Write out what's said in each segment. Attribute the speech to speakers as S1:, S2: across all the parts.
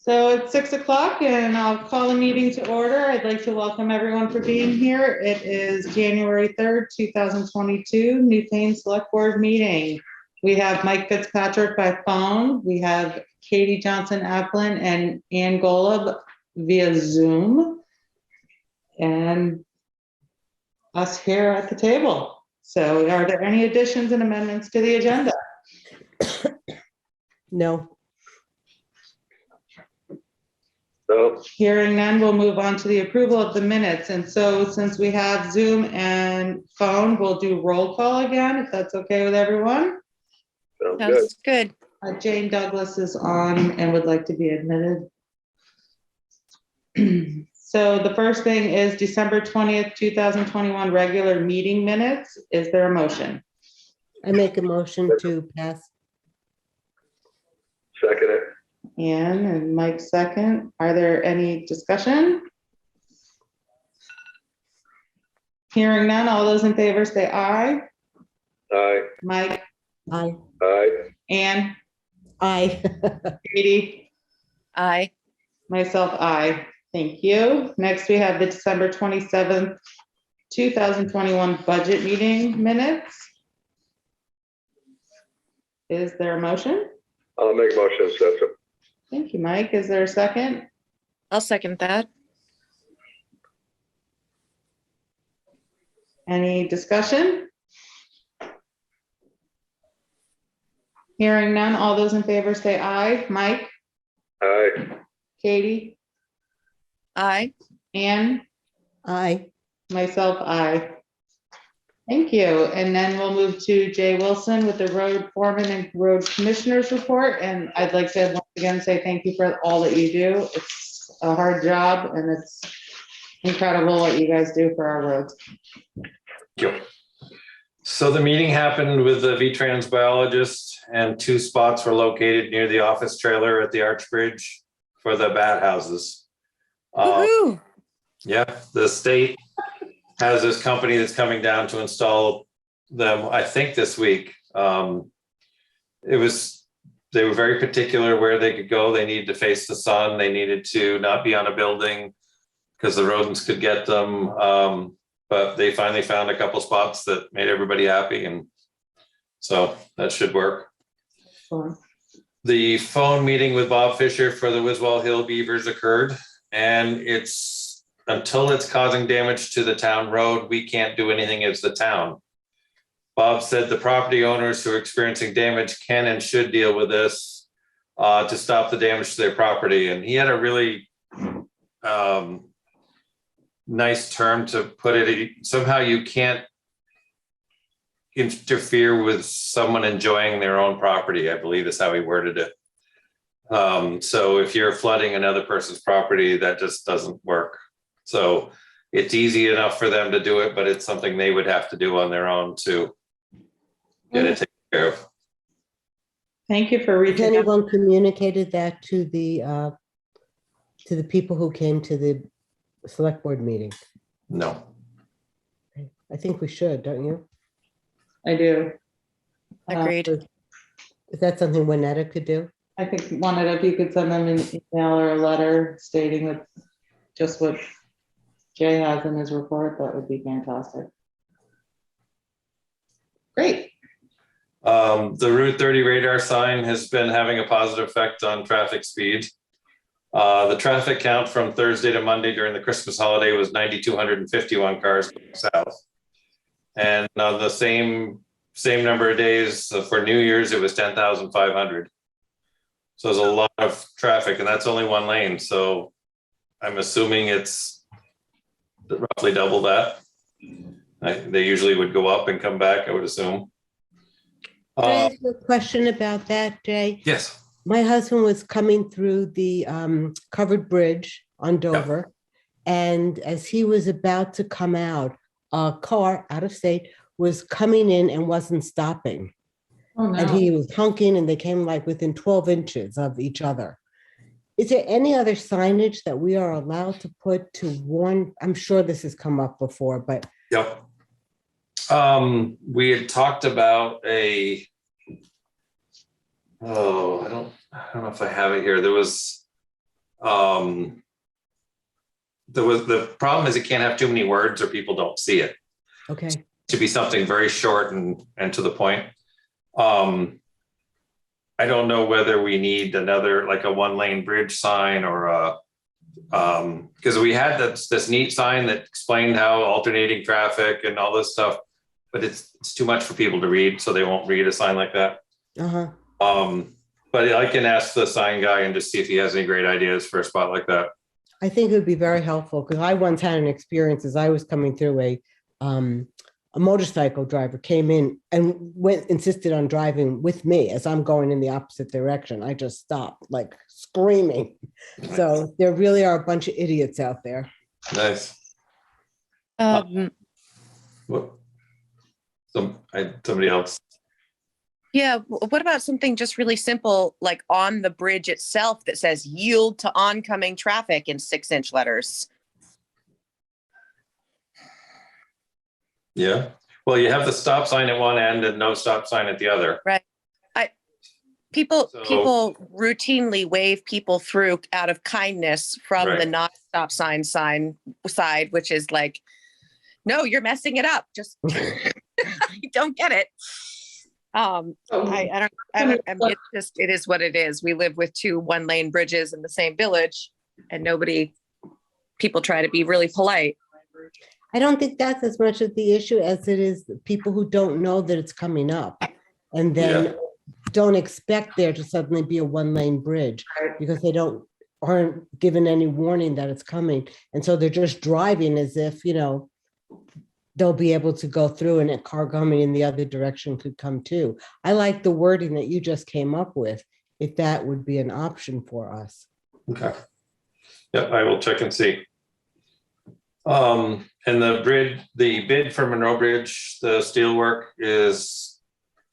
S1: So it's 6 o'clock and I'll call the meeting to order. I'd like to welcome everyone for being here. It is January 3rd, 2022, Newfane Select Board meeting. We have Mike Fitzpatrick by phone. We have Katie Johnson Applin and Ann Golub via Zoom. And us here at the table. So are there any additions and amendments to the agenda?
S2: No.
S3: No.
S1: Hearing none, we'll move on to the approval of the minutes. And so since we have Zoom and phone, we'll do roll call again, if that's okay with everyone.
S3: Sounds good.
S4: Good.
S1: Jane Douglas is on and would like to be admitted. So the first thing is December 20th, 2021 regular meeting minutes. Is there a motion?
S2: I make a motion to pass.
S3: Second it.
S1: Ann and Mike second. Are there any discussion? Hearing none, all those in favor say aye.
S3: Aye.
S1: Mike,
S2: Aye.
S3: Aye.
S1: Ann,
S2: Aye.
S1: Katie,
S4: Aye.
S1: myself, aye. Thank you. Next, we have the December 27th, 2021 budget meeting minutes. Is there a motion?
S3: I'll make motion, Spencer.
S1: Thank you, Mike. Is there a second?
S4: I'll second that.
S1: Any discussion? Hearing none, all those in favor say aye. Mike,
S3: Aye.
S1: Katie,
S4: Aye.
S1: Ann,
S2: Aye.
S1: myself, aye. Thank you. And then we'll move to Jay Wilson with the road foreman and road commissioners report. And I'd like to once again say thank you for all that you do. It's a hard job and it's incredible what you guys do for our roads.
S5: Yep. So the meeting happened with the V-Trans biologist and 2 spots were located near the office trailer at the Arch Bridge for the bat houses.
S4: Woohoo!
S5: Yeah, the state has this company that's coming down to install them, I think this week. They were very particular where they could go. They needed to face the sun. They needed to not be on a building because the rodents could get them. But they finally found a couple spots that made everybody happy. And so that should work.
S1: Sure.
S5: The phone meeting with Bob Fisher for the Wiswell Hill Beavers occurred, and it's until it's causing damage to the town road, we can't do anything as the town. Bob said the property owners who are experiencing damage can and should deal with this to stop the damage to their property. And he had a really nice term to put it. Somehow you can't interfere with someone enjoying their own property, I believe is how he worded it. So if you're flooding another person's property, that just doesn't work. So it's easy enough for them to do it, but it's something they would have to do on their own to get it taken care of.
S1: Thank you for
S2: Has
S1: reaching out.
S2: anyone communicated that to the people who came to the select board meeting?
S5: No.
S2: I think we should, don't you?
S1: I do.
S4: Agreed.
S2: Is that something Neradco could do?
S1: I think one of you could send them an email or a letter stating that just what Jay has in his report. That would be fantastic. Great.
S5: The Route 30 radar sign has been having a positive effect on traffic speed. The traffic count from Thursday to Monday during the Christmas holiday was 9,251 cars going south. And on the same number of days for New Year's, it was 10,500. So there's a lot of traffic, and that's only one lane. So I'm assuming it's roughly double that. They usually would go up and come back, I would assume.
S2: Can I ask you a question about that, Jay?
S5: Yes.
S2: My husband was coming through the covered bridge on Dover, and as he was about to come out, a car out of state was coming in and wasn't stopping.
S1: Oh, no.
S2: And he was honking, and they came like within 12 inches of each other. Is there any other signage that we are allowed to put to warn? I'm sure this has come up before, but.
S5: Yep. We had talked about I don't know if I have it here. There was The problem is it can't have too many words or people don't see it.
S2: Okay.
S5: To be something very short and to the point. I don't know whether we need another, like a 1-lane bridge sign or a, because we had this neat sign that explained how alternating traffic and all this stuff, but it's too much for people to read, so they won't read a sign like that. But I can ask the sign guy and just see if he has any great ideas for a spot like that.
S2: I think it would be very helpful because I once had an experience as I was coming through a motorcycle driver came in and insisted on driving with me as I'm going in the opposite direction. I just stopped, like screaming. So there really are a bunch of idiots out there.
S5: Nice. What? Somebody else.
S4: Yeah, what about something just really simple, like on the bridge itself that says yield to oncoming traffic in 6-inch letters?
S5: Yeah. Well, you have the stop sign at one end and no stop sign at the other.
S4: Right. People routinely wave people through out of kindness from
S5: Right.
S4: the not stop sign side, which is like, no, you're messing it up. Just I don't get it. I don't, it is what it is. We live with 2 1-lane bridges in the same village and people try to be really polite.
S2: I don't think that's as much of the issue as it is the people who don't know that it's coming up and then don't expect there to suddenly be a 1-lane bridge because they aren't given any warning that it's coming. And so they're just driving as if, they'll be able to go through and a car coming in the other direction could come too. I like the wording that you just came up with, if that would be an option for us.
S5: Okay. Yep, I will check and see. And the bid for Monroe Bridge, the steel work is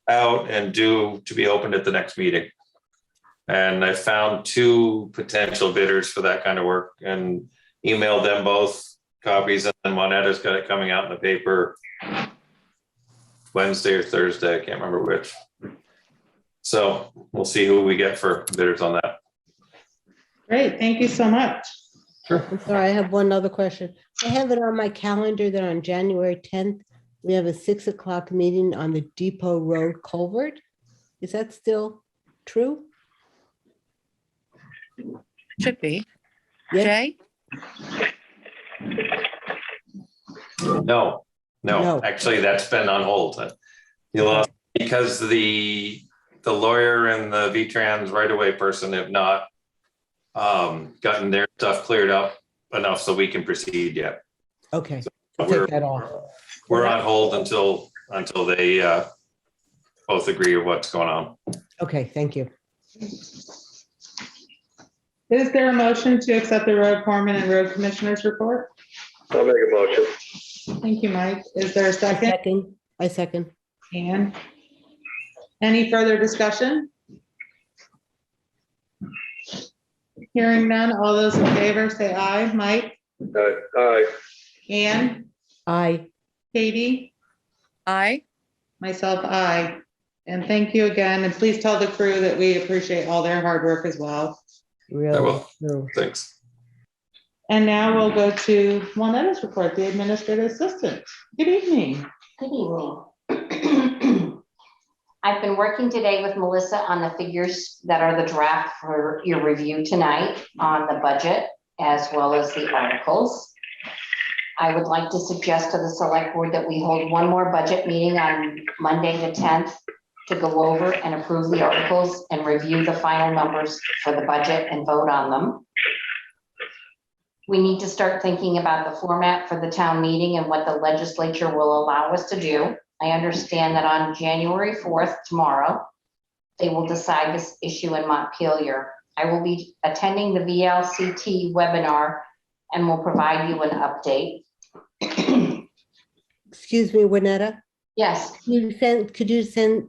S5: out and due to be opened at the next meeting. And I found 2 potential bidders for that kind of work and emailed them both copies, and then Juaneta's got it coming out in the paper Wednesday or Thursday, I can't remember which. So we'll see who we get for bidders on that.
S1: Great, thank you so much.
S5: Sure.
S2: I'm sorry, I have one other question. I have it on my calendar that on January 10th, we have a 6 o'clock meeting on the Depot Road culvert. Is that still true?
S4: Should be.
S2: Yes.
S4: Jay?
S5: No, actually that's been on hold. You lost because the lawyer and the V-Trans right-of-way person have not gotten their stuff cleared up enough so we can proceed yet.
S2: Okay,
S5: So
S2: take that off.
S5: we're on hold until they both agree of what's going on.
S2: Okay, thank you.
S1: Is there a motion to accept the road foreman and road commissioners report?
S3: I'll make a motion.
S1: Thank you, Mike. Is there a second?
S2: I second.
S1: Ann? Any further discussion? Hearing none, all those in favor say aye. Mike?
S3: Aye.
S1: Ann?
S2: Aye.
S1: Katie?
S4: Aye.
S1: Myself, aye. And thank you again, and please tell the crew that we appreciate all their hard work as well.
S2: Really
S5: will.
S2: true.
S5: Thanks.
S1: And now we'll go to Juaneta's report, the administrative assistant. Good evening.
S6: Good evening. I've been working today with Melissa on the figures that are the draft for your review tonight on the budget, as well as the articles. I would like to suggest to the select board that we hold one more budget meeting on Monday the 10th to go over and approve the articles and review the final numbers for the budget and vote on them. We need to start thinking about the format for the town meeting and what the legislature will allow us to do. I understand that on January 4th, tomorrow, they will decide this issue in Montpelier. I will be attending the VLCT webinar and will provide you an update.
S2: Excuse me, Juaneta.
S6: Yes,
S2: Could you send,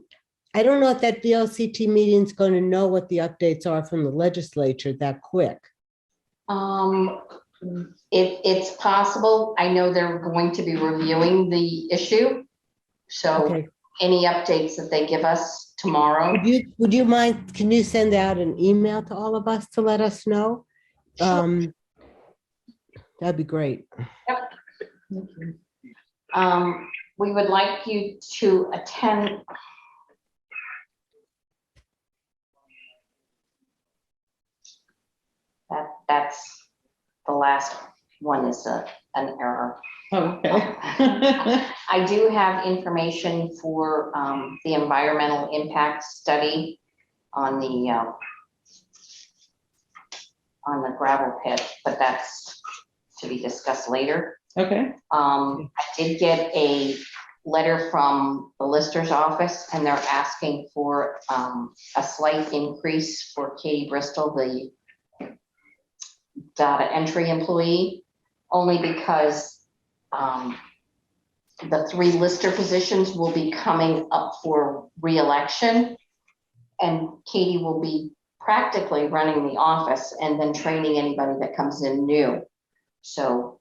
S2: I don't know if that VLCT meeting is going to know what the updates are from the legislature that quick.
S6: it's possible. I know they're going to be reviewing the issue. So
S2: Okay.
S6: any updates that they give us tomorrow.
S2: Would you mind, can you send out an email to all of us to let us know? That'd be great.
S6: We would like you to attend. That's the last one is an error.
S1: Okay.
S6: I do have information for the environmental impact study on the gravel pit, but that's to be discussed later.
S1: Okay,
S6: I did get a letter from the Lister's office, and they're asking for a slight increase for Katie Bristol, the data entry employee, only because the 3 Lister positions will be coming up for re-election, and Katie will be practically running the office and then training anybody that comes in new. So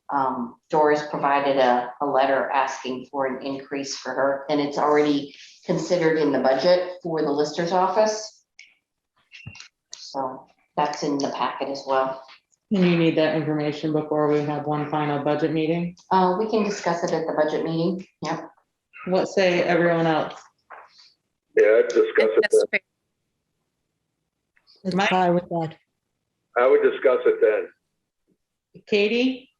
S6: Doris provided a letter asking for an increase for her, and it's already considered in the budget for the Lister's office. So that's in the packet as well.
S1: and you need that information before we have one final budget meeting?
S6: We can discuss it at the budget meeting. Yep.
S1: What say everyone else?
S3: Yeah, I'd discuss it
S4: That's
S3: then.
S4: fair.
S2: That's
S1: Mike?
S2: fine with that.
S3: I would discuss it then.
S1: Katie?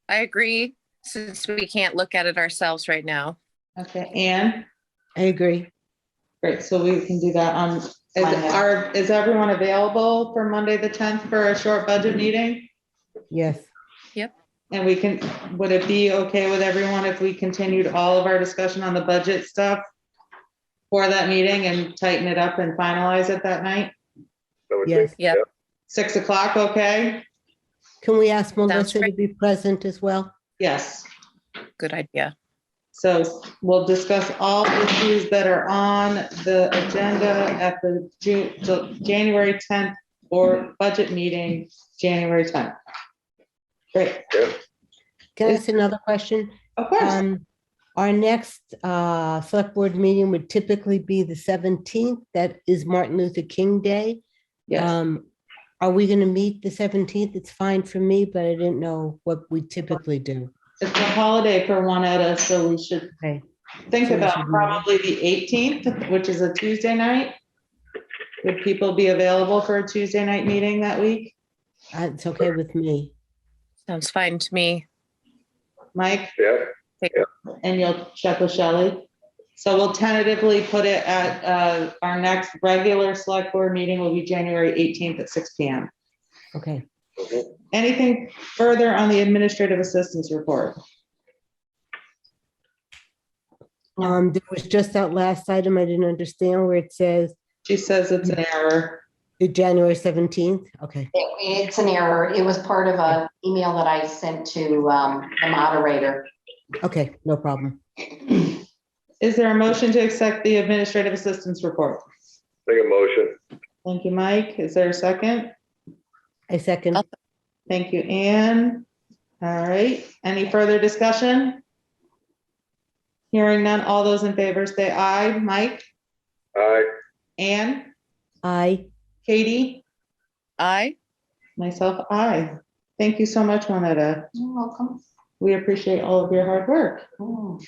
S4: I agree, since we can't look at it ourselves right now.
S1: Okay, Anne?
S2: I agree.
S1: Great, so we can do that on,
S6: Monday.
S1: is everyone available for Monday, the 10th for a short budget meeting?
S2: Yes.
S1: And we can, would it be okay with everyone if we continued all of our discussion on the budget stuff for that meeting and tighten it up and finalize it that night?
S3: I would
S2: Yes.
S3: think,
S4: Yep.
S1: 6 o'clock, okay?
S2: Can we ask
S4: Sounds
S2: Melissa to
S4: great.
S2: be present as well?
S1: Yes.
S4: Good idea.
S1: So we'll discuss all issues that are on the agenda at the January 10th or budget meeting, January 10th. Great,
S2: Can I ask another question?
S1: of course.
S2: Our next select board meeting would typically be the 17th. That is Martin Luther King Day.
S1: Yes,
S2: Are we going to meet the 17th? It's fine for me, but I didn't know what we typically do.
S1: it's a holiday for Juanetta, so we should
S2: Okay.
S1: think
S2: So we
S1: about
S2: should do
S1: probably the 18th, which is a Tuesday night. Would people be available for a Tuesday night meeting that week?
S2: It's okay with me.
S4: Sounds fine to me.
S1: Mike,
S3: yeah,
S1: and you'll check with Shelley? So we'll tentatively put it at, our next regular select board meeting will be January 18th at 6 PM.
S2: Okay.
S3: mhm.
S1: Anything further on the administrative assistance report?
S2: There was just that last item I didn't understand where it says
S1: She says it's an error.
S2: the January 17th. Okay.
S6: It's an error. It was part of an email that I sent to the moderator.
S2: Okay, no problem.
S1: Is there a motion to accept the administrative assistance report?
S3: Make a motion.
S1: Thank you, Mike. Is there a second?
S2: I second.
S1: Thank you, Anne. All right, any further discussion? Hearing none, all those in favor say aye. Mike,
S3: Aye,
S1: Anne,
S2: Aye.
S1: Katie,
S4: Aye.
S1: myself, aye. Thank you so much, Juanetta.
S6: You're welcome.
S1: We appreciate all of your hard work.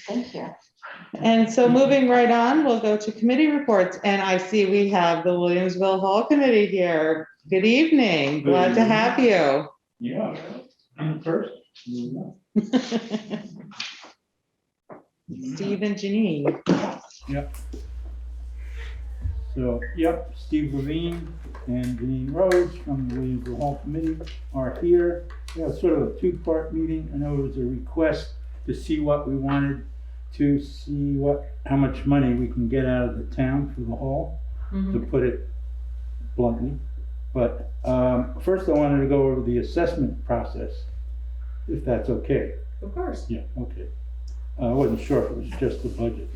S6: Thank you.
S1: And so moving right on, we'll go to committee reports, and I see we have the Williamsville Hall Committee here. Good evening, glad to have you.
S7: Yeah, I'm first.
S1: Steve and Janine.
S7: Yep. So, yep, Steve Levine and Janine Rose from the Williamsville Hall Committee are here. We have sort of a two-part meeting. I know it was a request to see what we wanted to see how much money we can get out of the town for the hall, to put it bluntly. But first I wanted to go over the assessment process, if that's okay.
S1: Of course.
S7: Yeah, okay. I wasn't sure if it was just the budget.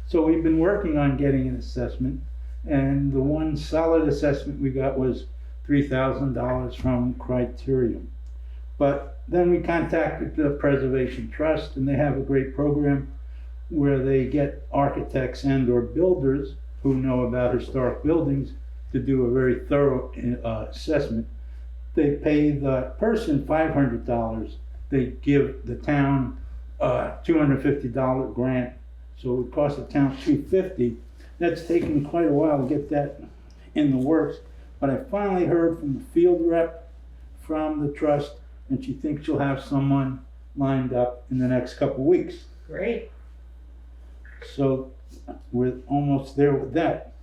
S7: So we've been working on getting an assessment, and the one solid assessment we got was $3,000 from Criterion. But then we contacted the Preservation Trust, and they have a great program where they get architects and or builders who know about historic buildings to do a very thorough assessment. they pay the person $500, they give the town a $250 grant, so it would cost the town $250. That's taken quite a while to get that in the works, but I finally heard from the field rep from the trust, and she thinks she'll have someone lined up in the next couple weeks.
S1: Great.
S7: So we're almost there with that.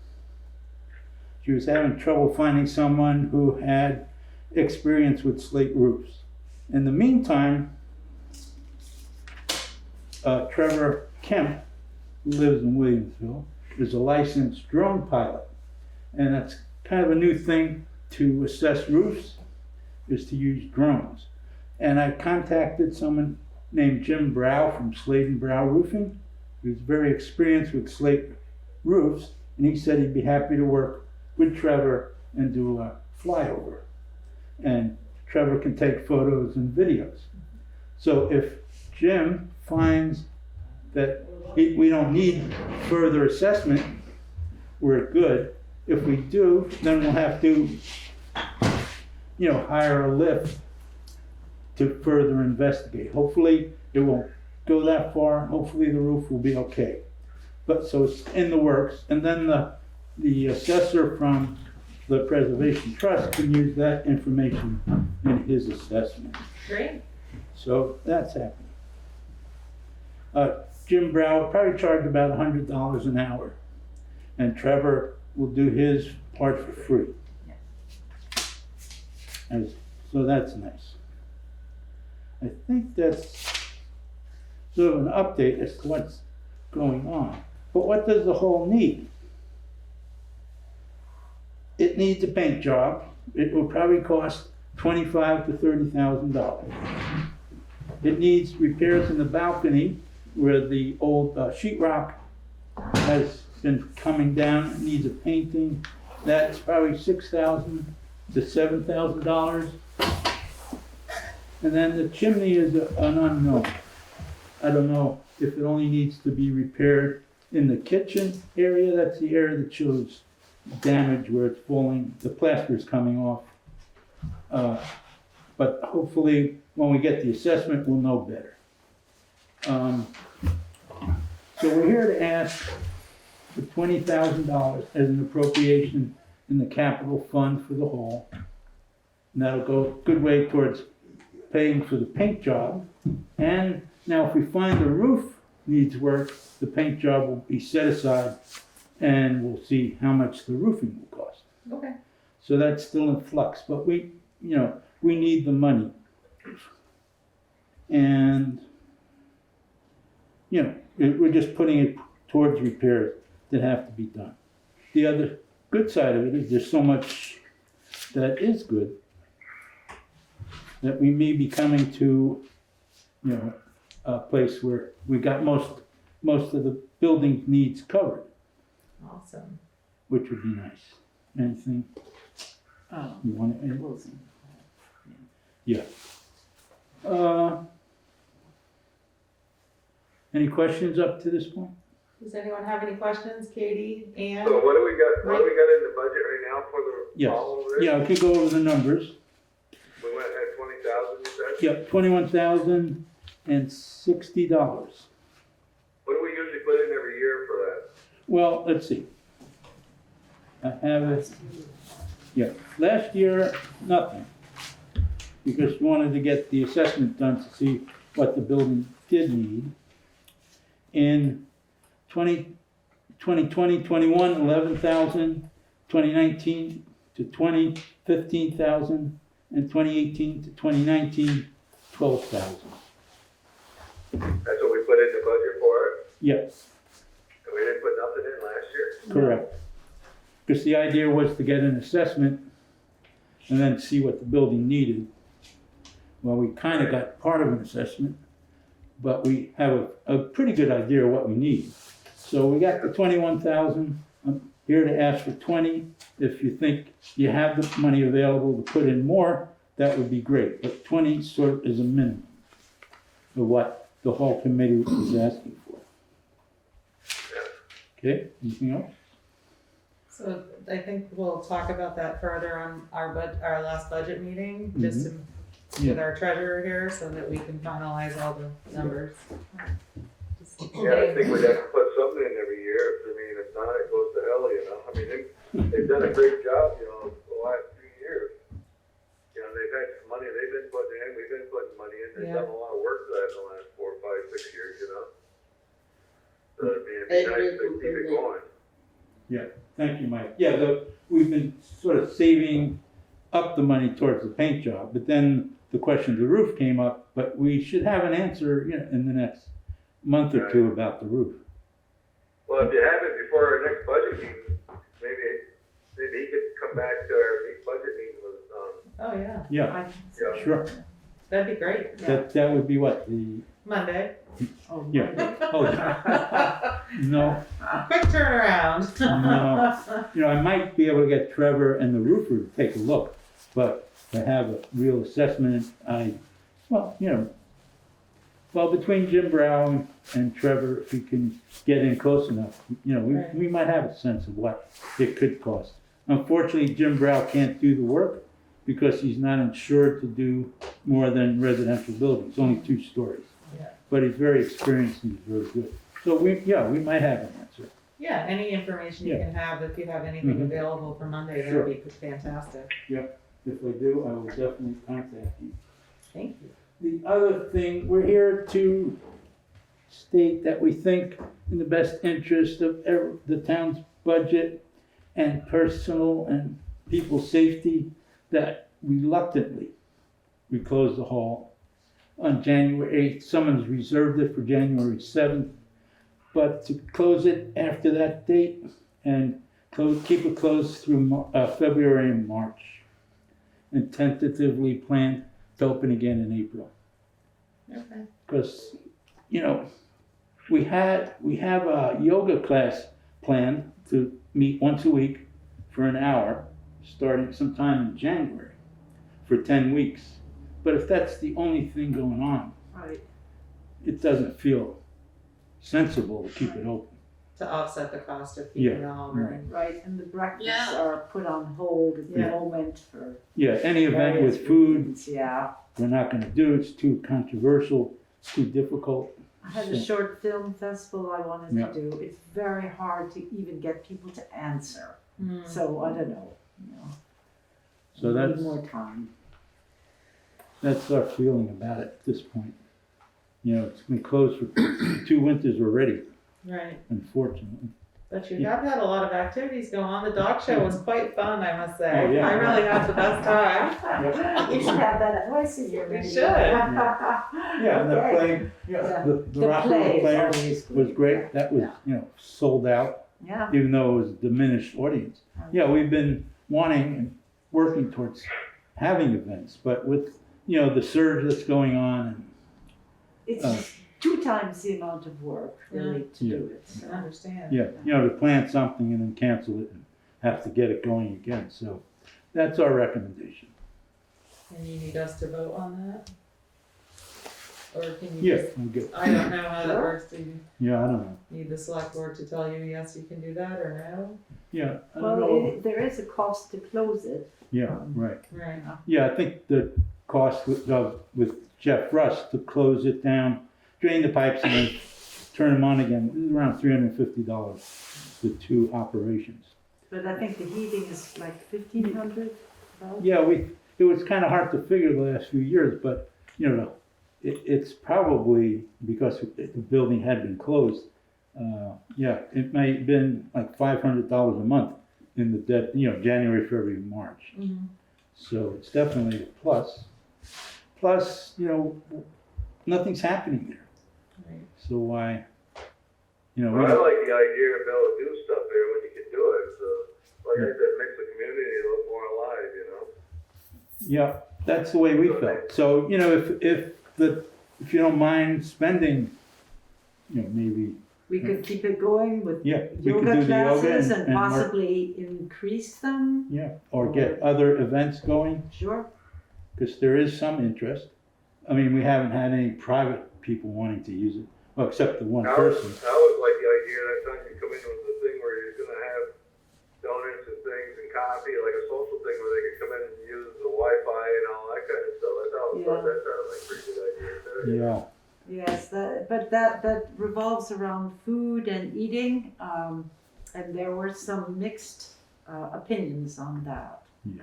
S7: She was having trouble finding someone who had experience with slate roofs. In the meantime, Trevor Kemp, who lives in Williamsville, is a licensed drone pilot. And that's kind of a new thing to assess roofs, is to use drones. And I contacted someone named Jim Brow from Slade and Brow Roofing, who's very experienced with slate roofs, and he said he'd be happy to work with Trevor and do a flyover. And Trevor can take photos and videos. So if Jim finds that we don't need further assessment, we're good. If we do, then we'll have to, hire a lift to further investigate. Hopefully it won't go that far. Hopefully the roof will be okay. But so it's in the works. And then the assessor from the Preservation Trust can use that information in his assessment.
S1: Great.
S7: So that's happening. Jim Brow will probably charge about $100 an hour, and Trevor will do his part for free. And so that's nice. I think that's sort of an update as to what's going on. But what does the hole need? It needs a paint job. It will probably cost $25,000 to $30,000. It needs repairs in the balcony where the old sheetrock has been coming down. It needs a painting. That's probably $6,000 to $7,000. And then the chimney is an unknown. I don't know if it only needs to be repaired in the kitchen area. That's the area that shows damage where it's falling, the plaster is coming off. But hopefully when we get the assessment, we'll know better. So we're here to ask for $20,000 as an appropriation in the capital fund for the hall. And that'll go a good way towards paying for the paint job. And now if we find the roof needs work, the paint job will be set aside and we'll see how much the roofing will cost.
S1: Okay.
S7: So that's still in flux, but we need the money. And, we're just putting it towards repairs that have to be done. The other good side of it is there's so much that is good that we may be coming to, a place where we got most of the building needs covered,
S1: Awesome.
S7: which would be nice. Anything you want to add?
S1: Closing.
S7: Yeah. Any questions up to this point?
S1: Does anyone have any questions? Katie, Ann?
S3: So what do we got in the budget right now for the
S7: Yes.
S3: hall over there?
S7: Yeah, I could go over the numbers.
S3: We went at 20,000, you said?
S7: Yep, $21,060.
S3: What do we usually put in every year for that?
S7: Well, let's see. I have it. Yeah, last year, nothing. Because we wanted to get the assessment done to see what the building did need. In 2020, 21, 11,000, 2019 to 20, 15,000, and 2018 to 2019, 12,000.
S3: That's what we put in the budget for it?
S7: Yes,
S3: And we didn't put nothing in last year?
S7: correct. Because the idea was to get an assessment and then see what the building needed. Well, we kind of got part of an assessment, but we have a pretty good idea of what we need. So we got the 21,000. I'm here to ask for 20. If you think you have the money available to put in more, that would be great. But 20 sort of is a minimum of what the whole committee is asking for. Okay, anything else?
S1: So I think we'll talk about that further on our our last budget meeting, just to with our treasurer here so that we can finalize all the numbers.
S3: Yeah, I think we'd have to put something in every year. I mean, if not, it goes to hell, you know? I mean, they've done a great job, you know, the last few years. You know, they've had some money they've been putting in, we've been putting money in. They've done a lot of work for that in the last 4, 5, 6 years, you know? So, I mean, it'd be nice to keep it going.
S7: Thank you, Mike. Yeah, we've been sort of saving up the money towards the paint job, but then the question of the roof came up, but we should have an answer, you know, in the next month or two about the roof.
S3: Well, if you have it before our next budget meeting, maybe he could come back to our next budget meeting with,
S1: Oh, yeah,
S7: Yeah,
S3: yeah.
S7: sure.
S1: that'd be great.
S7: That would be what, the,
S1: Monday.
S7: yeah. Oh, no,
S1: Quick turnaround.
S7: no. You know, I might be able to get Trevor and the roofer to take a look, but to have a real assessment, between Jim Brown and Trevor, if we can get in close enough, you know,
S1: Right.
S7: we might have a sense of what it could cost. Unfortunately, Jim Brown can't do the work because he's not insured to do more than residential buildings, only 2 stories.
S1: Yeah.
S7: But he's very experienced and he's very good. So we might have an answer.
S1: Yeah, any information you
S7: Yeah.
S1: can have, if you have anything
S7: Mhm.
S1: available for Monday,
S7: Sure.
S1: that'd be fantastic.
S7: If I do, I will definitely contact you.
S1: Thank you.
S7: The other thing, we're here to state that we think in the best interest of the town's budget and personal and people's safety, that reluctantly we close the hall on January 8th. Someone's reserved it for January 7th, but to close it after that date and keep it closed through February and March, and tentatively plan to open again in April.
S1: Okay.
S7: Because, you know, we have a yoga class planned to meet once a week for an hour, starting sometime in January for 10 weeks. But if that's the only thing going on,
S8: Right.
S7: it doesn't feel sensible to keep it open.
S1: To offset the cost of
S7: Yeah,
S1: keeping the hall
S7: right.
S1: running.
S8: Right, and the breakfasts
S1: Yeah.
S8: are put on hold at the
S1: Yeah.
S8: moment for
S7: Yeah, any event
S8: various
S7: with food,
S8: reasons. Yeah.
S7: we're not gonna do. It's too controversial, it's too difficult.
S8: I had a
S7: So-
S8: short film festival I wanted
S7: Yeah.
S8: to do. It's very hard to even get people to answer.
S1: Hmm.
S8: So I don't know, you know.
S7: So
S8: we need
S7: that's,
S8: more time.
S7: that's our feeling about it at this point. You know, it's been closed for 2 winters already,
S1: Right,
S7: unfortunately.
S1: but you
S7: Yeah.
S1: have had a lot of activities go on. The dog show was quite fun, I must say.
S7: Oh, yeah.
S1: I really had the best time.
S8: We should have that twice a year.
S1: We
S8: maybe.
S1: should.
S7: Yeah, and the
S8: Okay.
S7: play,
S8: Yeah.
S7: the
S8: The
S7: Rockville
S8: play is
S7: Players
S8: always
S7: was
S8: good.
S7: great. That was,
S8: Yeah.
S7: you know, sold out,
S8: Yeah.
S7: even though it was a diminished audience. Yeah, we've been wanting and working towards having events, but with, you know, the surge that's going on,
S8: It's
S7: Uh,
S8: just 2 times the amount of work really to
S7: Yeah.
S8: do it.
S1: I
S8: So.
S1: understand.
S7: and, yeah, you know, to plan something and then cancel it and have to get it going again. So that's our recommendation.
S1: And you need us to vote on that? Or can you
S7: Yeah,
S1: just,
S7: we'll get,
S1: I don't know how that
S8: Sure.
S1: works. Do you
S7: yeah, I don't know.
S1: need the select board to tell you, yes, you can do that, or no?
S7: Yeah, I don't
S8: Well,
S7: know.
S8: there is a cost to close it.
S7: Yeah, right.
S1: Right.
S7: Yeah, I think the cost with Jeff Russ to close it down, drain the pipes and then turn them on again, is around $350, the 2 operations.
S8: But I think the heating is like 1,500. about.
S7: Yeah, it was kind of hard to figure the last few years, but, you know, it's probably because the building had been closed. Yeah, it may have been like $500 a month in the dead, you know, January, February, March.
S1: Mhm.
S7: So it's definitely a plus. Plus, you know, nothing's happening there.
S1: Right.
S7: So why, you know,
S3: Well, I like the idea of being able to do stuff there when you can do it, so, like I said, makes the community look more alive, you know?
S7: yeah, that's the way we felt. So, you know, if you don't mind spending, you know, maybe,
S8: We could keep it going with
S7: yeah, we could
S8: yoga
S7: do the yoga
S8: classes and
S7: work-
S8: possibly increase them.
S7: yeah, or get other events going,
S8: Sure.
S7: because there is some interest. I mean, we haven't had any private people wanting to use it, well, except the one
S3: I
S7: person.
S3: was like the idea that time you come in with the thing where you're gonna have down in coffee, like a social thing where they could come in and use the Wi-Fi and all that kind of stuff. That sounded like a pretty good idea too.
S7: Yeah.
S8: Yes, that revolves around food and eating, and there were some mixed opinions on that.
S7: Yeah.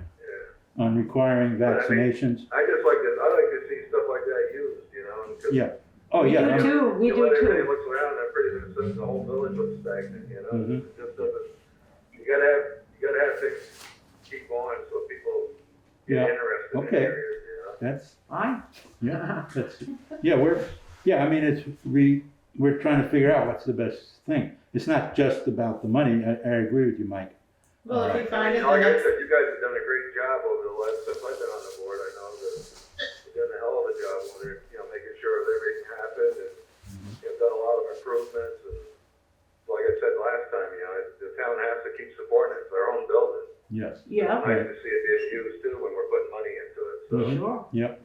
S7: On requiring vaccinations.
S3: I just like this, I like to see stuff like that used, you know? 'cause
S7: Yeah. Oh,
S8: We
S7: yeah.
S8: do too, we
S3: you
S8: do
S3: let everybody
S8: too.
S3: looks around, and pretty soon the whole village looks stagnant, you know?
S7: Mhm.
S3: It just doesn't, you gotta have things keep going so people get
S7: Yeah.
S3: interested in
S7: Okay.
S3: areas, you know?
S7: That's,
S8: Fine.
S7: yeah, that's, yeah, I mean, we're trying to figure out what's the best thing. It's not just about the money. I agree with you, Mike.
S1: Well, if we find it,
S3: Like
S1: the
S3: I
S1: next,
S3: said, you guys have done a great job over the last, since I've been on the board, I know that you've done a hell of a job when they're, you know, making sure that everything happened and you've done a lot of improvements and like I said last time, you know, the town has to keep supporting it, it's our own building.
S7: Yes.
S8: Yeah,
S3: Nice to see it being used too when we're putting money into it, so.
S7: Mhm.
S8: sure.
S7: Yep.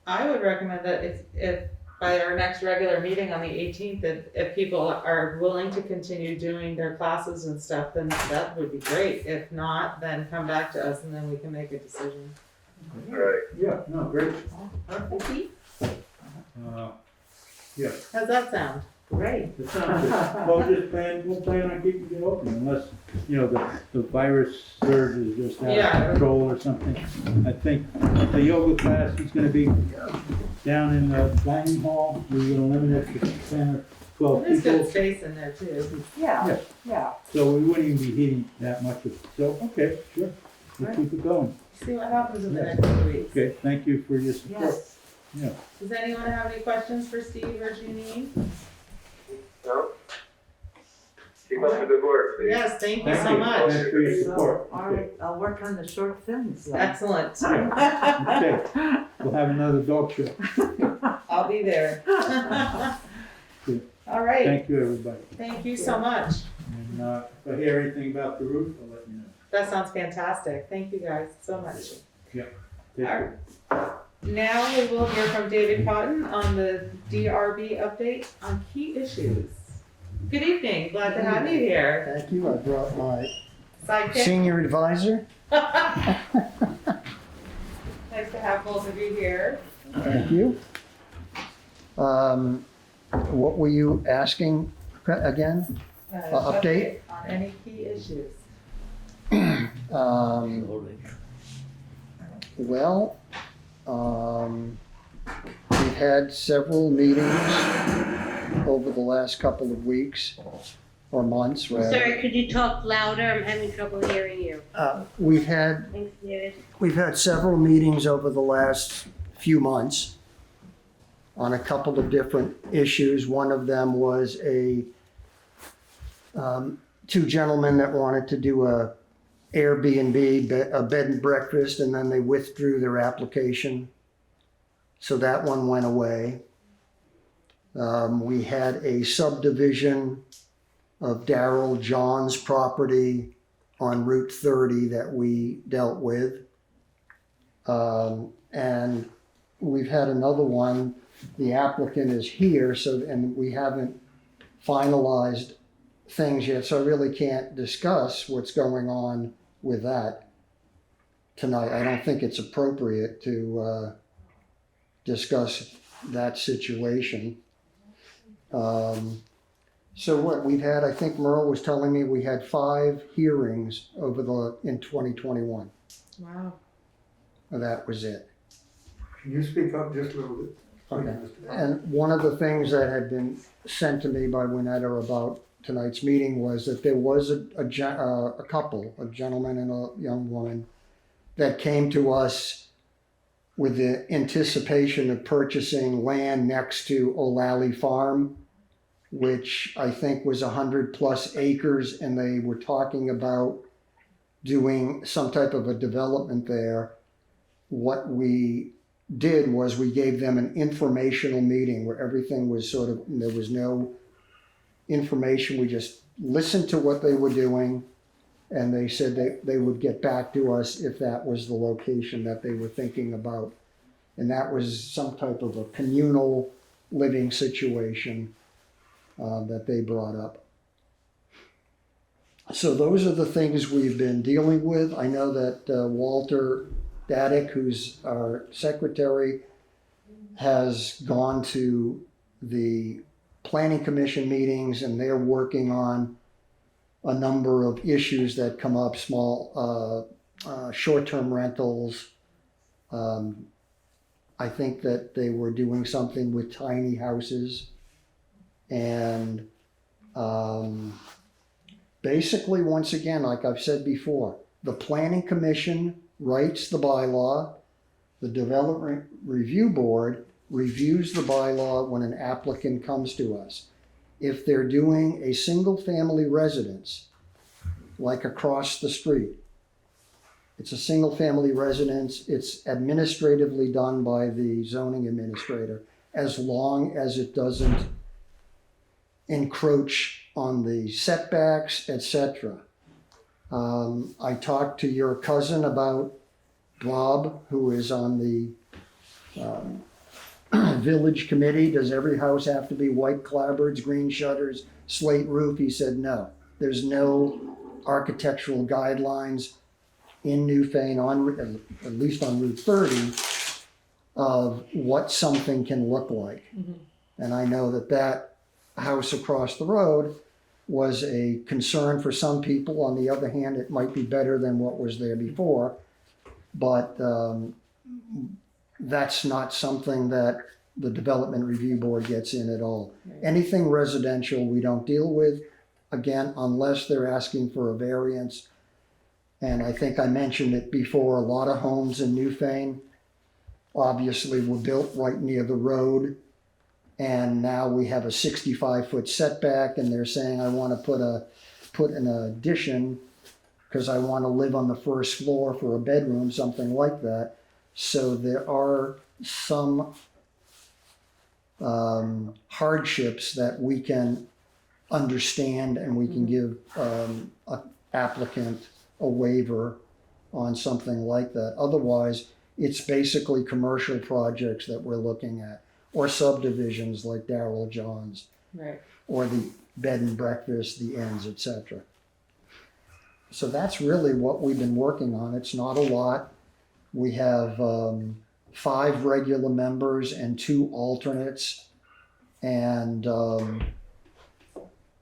S1: I would recommend that if by our next regular meeting on the 18th, if people are willing to continue doing their classes and stuff, then that would be great. If not, then come back to us and then we can make a decision.
S3: All right.
S7: Yeah, no, great.
S8: Okay,
S7: Yeah,
S1: How's that sound?
S8: great.
S7: that sounds good. Well, we'll plan on keeping it open unless, you know, the virus surge is just out
S1: Yeah.
S7: of control or something. I think the yoga class is gonna be down in the dining hall. We're gonna limit it to 10 or 12
S1: There's good
S7: people.
S1: space in there too.
S8: Yeah,
S7: Yeah.
S8: yeah.
S7: So we wouldn't even be heating that much of it. So, okay, sure. We'll keep it going.
S1: See what happens in the
S7: Yeah.
S1: next few weeks.
S7: Okay, thank you for your support.
S8: Yes.
S7: Yeah.
S1: Does anyone have any questions for Steve or Janine?
S3: No? Keep up the good work, Steve.
S1: Yes, thank you
S7: Thank
S1: so
S7: you.
S1: much.
S7: Thanks for your support.
S8: All right, I'll work on the short films then.
S1: Excellent.
S7: Okay, we'll have another dog show.
S1: I'll be there.
S7: Good.
S1: All right,
S7: Thank you, everybody.
S1: thank you so much.
S7: And if I hear anything about the roof, I'll let you know.
S1: That sounds fantastic. Thank you guys so much.
S7: Take care.
S1: Now we will hear from David Cotton on the DRB update on key issues. Good evening, glad to have you here.
S9: Thank you. I brought my
S1: Sidekick,
S9: senior advisor.
S1: nice to have both of you here.
S9: Thank you. What were you asking again? Update?
S1: On any key issues.
S9: We've had several meetings over the last couple of weeks or months, rather.
S10: Sorry, could you talk louder? I'm having trouble hearing you.
S9: We've had
S10: Thanks, David.
S9: We've had several meetings over the last few months on a couple of different issues. One of them was two gentlemen that wanted to do a Airbnb, a bed and breakfast, and then they withdrew their application. So that one went away. We had a subdivision of Darrell John's property on Route 30 that we dealt with. And we've had another one, the applicant is here, and we haven't finalized things yet, so I really can't discuss what's going on with that tonight. I don't think it's appropriate to discuss that situation. So what we've had, I think Merle was telling me we had 5 hearings in 2021.
S1: Wow.
S9: That was it.
S11: Can you speak up just a little bit?
S9: Okay. And one of the things that had been sent to me by Winetta about tonight's meeting was that there was a couple, a gentleman and a young woman, that came to us with the anticipation of purchasing land next to O'Lally Farm, which I think was 100+ acres, and they were talking about doing some type of a development there. What we did was we gave them an informational meeting where everything was there was no information. We just listened to what they were doing, and they said they would get back to us if that was the location that they were thinking about. And that was some type of a communal living situation that they brought up. So those are the things we've been dealing with. I know that Walter Daddick, who's our secretary, has gone to the planning commission meetings, and they're working on a number of issues that come up, small short-term rentals. I think that they were doing something with tiny houses. And basically, once again, like I've said before, the planning commission writes the bylaw, the development review board reviews the bylaw when an applicant comes to us. If they're doing a single family residence, like across the street, it's a single family residence, it's administratively done by the zoning administrator, as long as it doesn't encroach on the setbacks, etc. I talked to your cousin about Bob, who is on the village committee. Does every house have to be white clapboards, green shutters, slate roof? He said no. There's no architectural guidelines in Newfane, at least on Route 30, of what something can look like. Mm-hmm. And I know that house across the road was a concern for some people. On the other hand, it might be better than what was there before. But that's not something that the Development Review Board gets in at all. Right. Anything residential we don't deal with, again, unless they're asking for a variance. And I think I mentioned it before, a lot of homes in Newfane obviously were built right near the road. And now we have a 65-foot setback, and they're saying, I want to put an addition because I want to live on the first floor for a bedroom, something like that. So there are some hardships that we can understand, and we can give an applicant a waiver on something like that. Otherwise, it's basically commercial projects that we're looking at, or subdivisions like Darrell John's, right, or the bed and breakfast, the inns, etc. So that's really what we've been working on. It's not a lot. We have 5 regular members and 2 alternates, and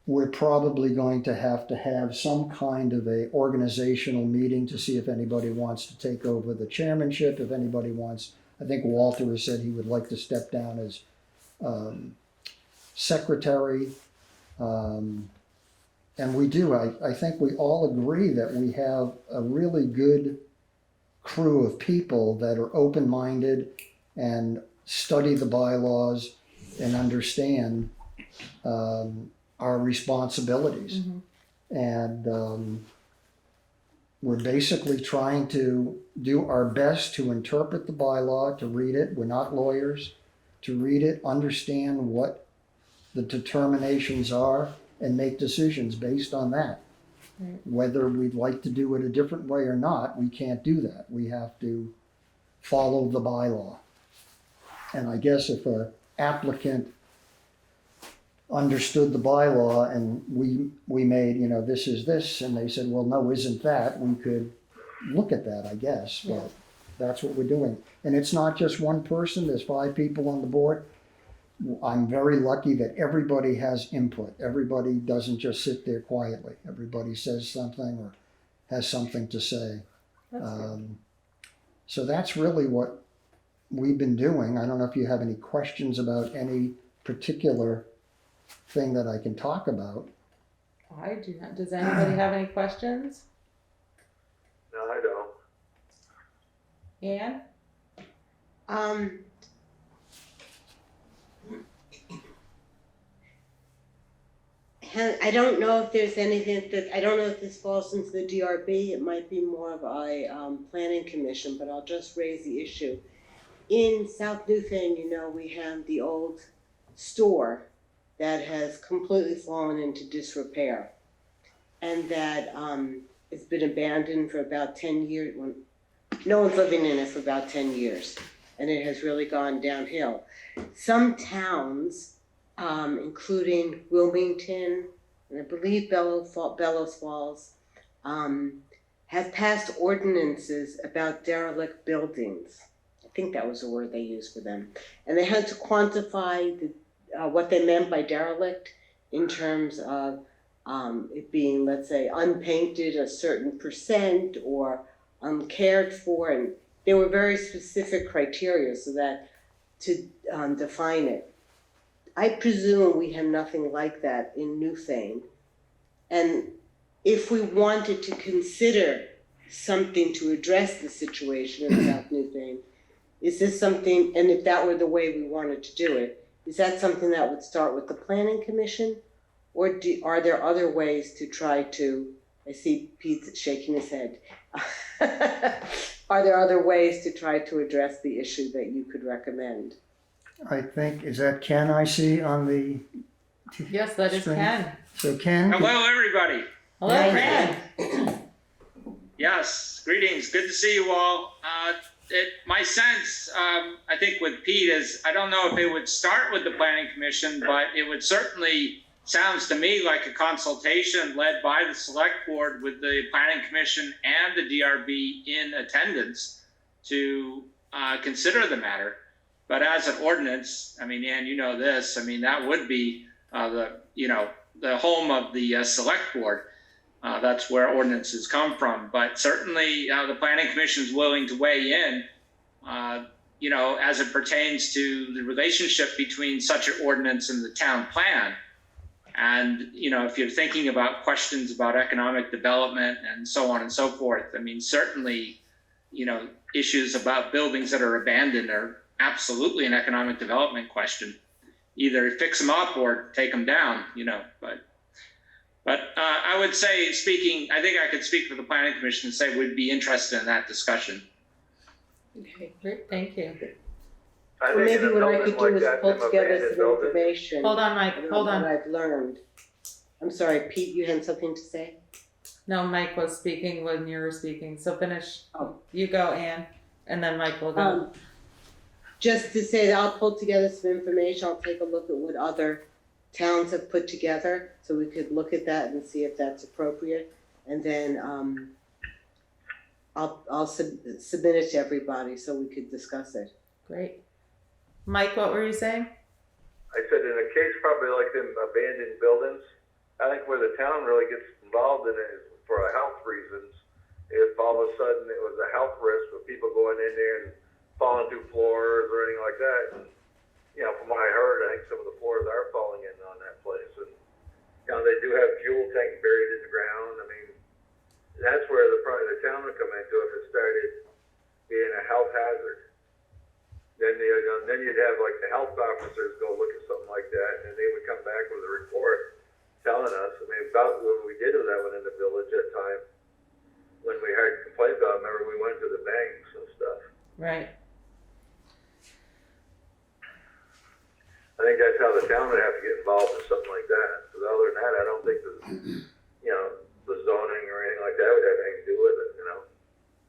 S9: we're probably going to have some kind of a organizational meeting to see if anybody wants to take over the chairmanship, if anybody wants. I think Walter has said he would like to step down as secretary. And we do. I think we all agree that we have a really good crew of people that are open-minded and study the bylaws and understand our responsibilities. Mm-hmm. And we're basically trying to do our best to interpret the bylaw, to read it. We're not lawyers. To read it, understand what the determinations are, and make decisions based on that. Right. Whether we'd like to do it a different way or not, we can't do that. We have to follow the bylaw. And I guess if an applicant understood the bylaw and we made, this is this, and they said, well, no, isn't that, we could look at that, I guess. Yeah. But that's what we're doing. And it's not just one person. There's 5 people on the board. I'm very lucky that everybody has input. Everybody doesn't just sit there quietly. Everybody says something or has something to say. So that's really what we've been doing. I don't know if you have any questions about any particular thing that I can talk about.
S1: I do not. Does anybody have any questions?
S3: No, I don't.
S1: Ann?
S10: I don't know if there's anything I don't know if this falls into the DRB. It might be more of a planning commission, but I'll just raise the issue. In South Newfane, we have the old store that has completely fallen into disrepair, and that it's been abandoned for about 10 years. No one's living in it for about 10 years, and it has really gone downhill. Some towns, including Wilmington and I believe Bellows Falls, have passed ordinances about derelict buildings. I think that was the word they used for them. And they had to quantify what they meant by derelict in terms of it being, let's say, unpainted a certain percent or uncared for. And there were very specific criteria so that to define it. I presume we have nothing like that in Newfane. And if we wanted to consider something to address the situation in South Newfane, is this something, and if that were the way we wanted to do it, is that something that would start with the Planning Commission? Or are there other ways to try to, I see Pete shaking his head. Are there other ways to try to address the issue that you could recommend?
S9: I think, is that Ken I see on the?
S1: Yes, that is
S9: screen?
S1: Ken.
S9: So Ken?
S12: Hello, everybody.
S1: Hello, Ken.
S12: Yes, greetings. Good to see you all. My sense, I think with Pete is, I don't know if it would start with the Planning Commission, but it would certainly, sounds to me like a consultation led by the Select Board with the Planning Commission and the DRB in attendance to consider the matter. But as an ordinance, I mean, Ann, you know this, I mean, that would be the home of the Select Board. That's where ordinances come from. But certainly the Planning Commission is willing to weigh in, as it pertains to the relationship between such an ordinance and the town plan. And, if you're thinking about questions about economic development and so on and so forth, I mean, certainly, issues about buildings that are abandoned are absolutely an economic development question. Either fix them up or take them down, But I would say, I think I could speak for the Planning Commission and say we'd be interested in that discussion.
S1: Okay, great, thank you.
S3: I
S10: Well,
S3: think in
S10: maybe
S3: a
S10: what I could
S3: building
S10: do
S3: like
S10: is
S3: that,
S10: pull
S3: them
S10: together
S3: abandoned
S10: some
S3: buildings,
S10: information.
S1: Hold on, Mike, hold
S10: What
S1: on.
S10: I've learned. I'm sorry, Pete, you had something to say?
S1: No, Mike was speaking when you were speaking, so finish.
S10: Oh.
S1: You go, Ann, and then Mike will go.
S10: Just to say that I'll pull together some information. I'll take a look at what other towns have put together, so we could look at that and see if that's appropriate. And then I'll submit it to everybody so we could discuss it.
S1: Great. Mike, what were you saying?
S3: I said in a case probably like them abandoned buildings, I think where the town really gets involved in it is for health reasons. If all of a sudden it was a health risk with people going in there and falling through floors or anything like that. And, from what I heard, I think some of the floors are falling in on that place. And, they do have fuel tank buried in the ground. I mean, that's where the town would come into if it started being a health hazard. Then you'd have like the health officers go look at something like that, and they would come back with a report telling us. I mean, about when we did that one in the village at time, when we had complaints about it, remember we went to the banks and stuff.
S1: Right.
S3: I think that's how the town would have to get involved in something like that. Because other than that, I don't think the zoning or anything like that would have anything to do with it.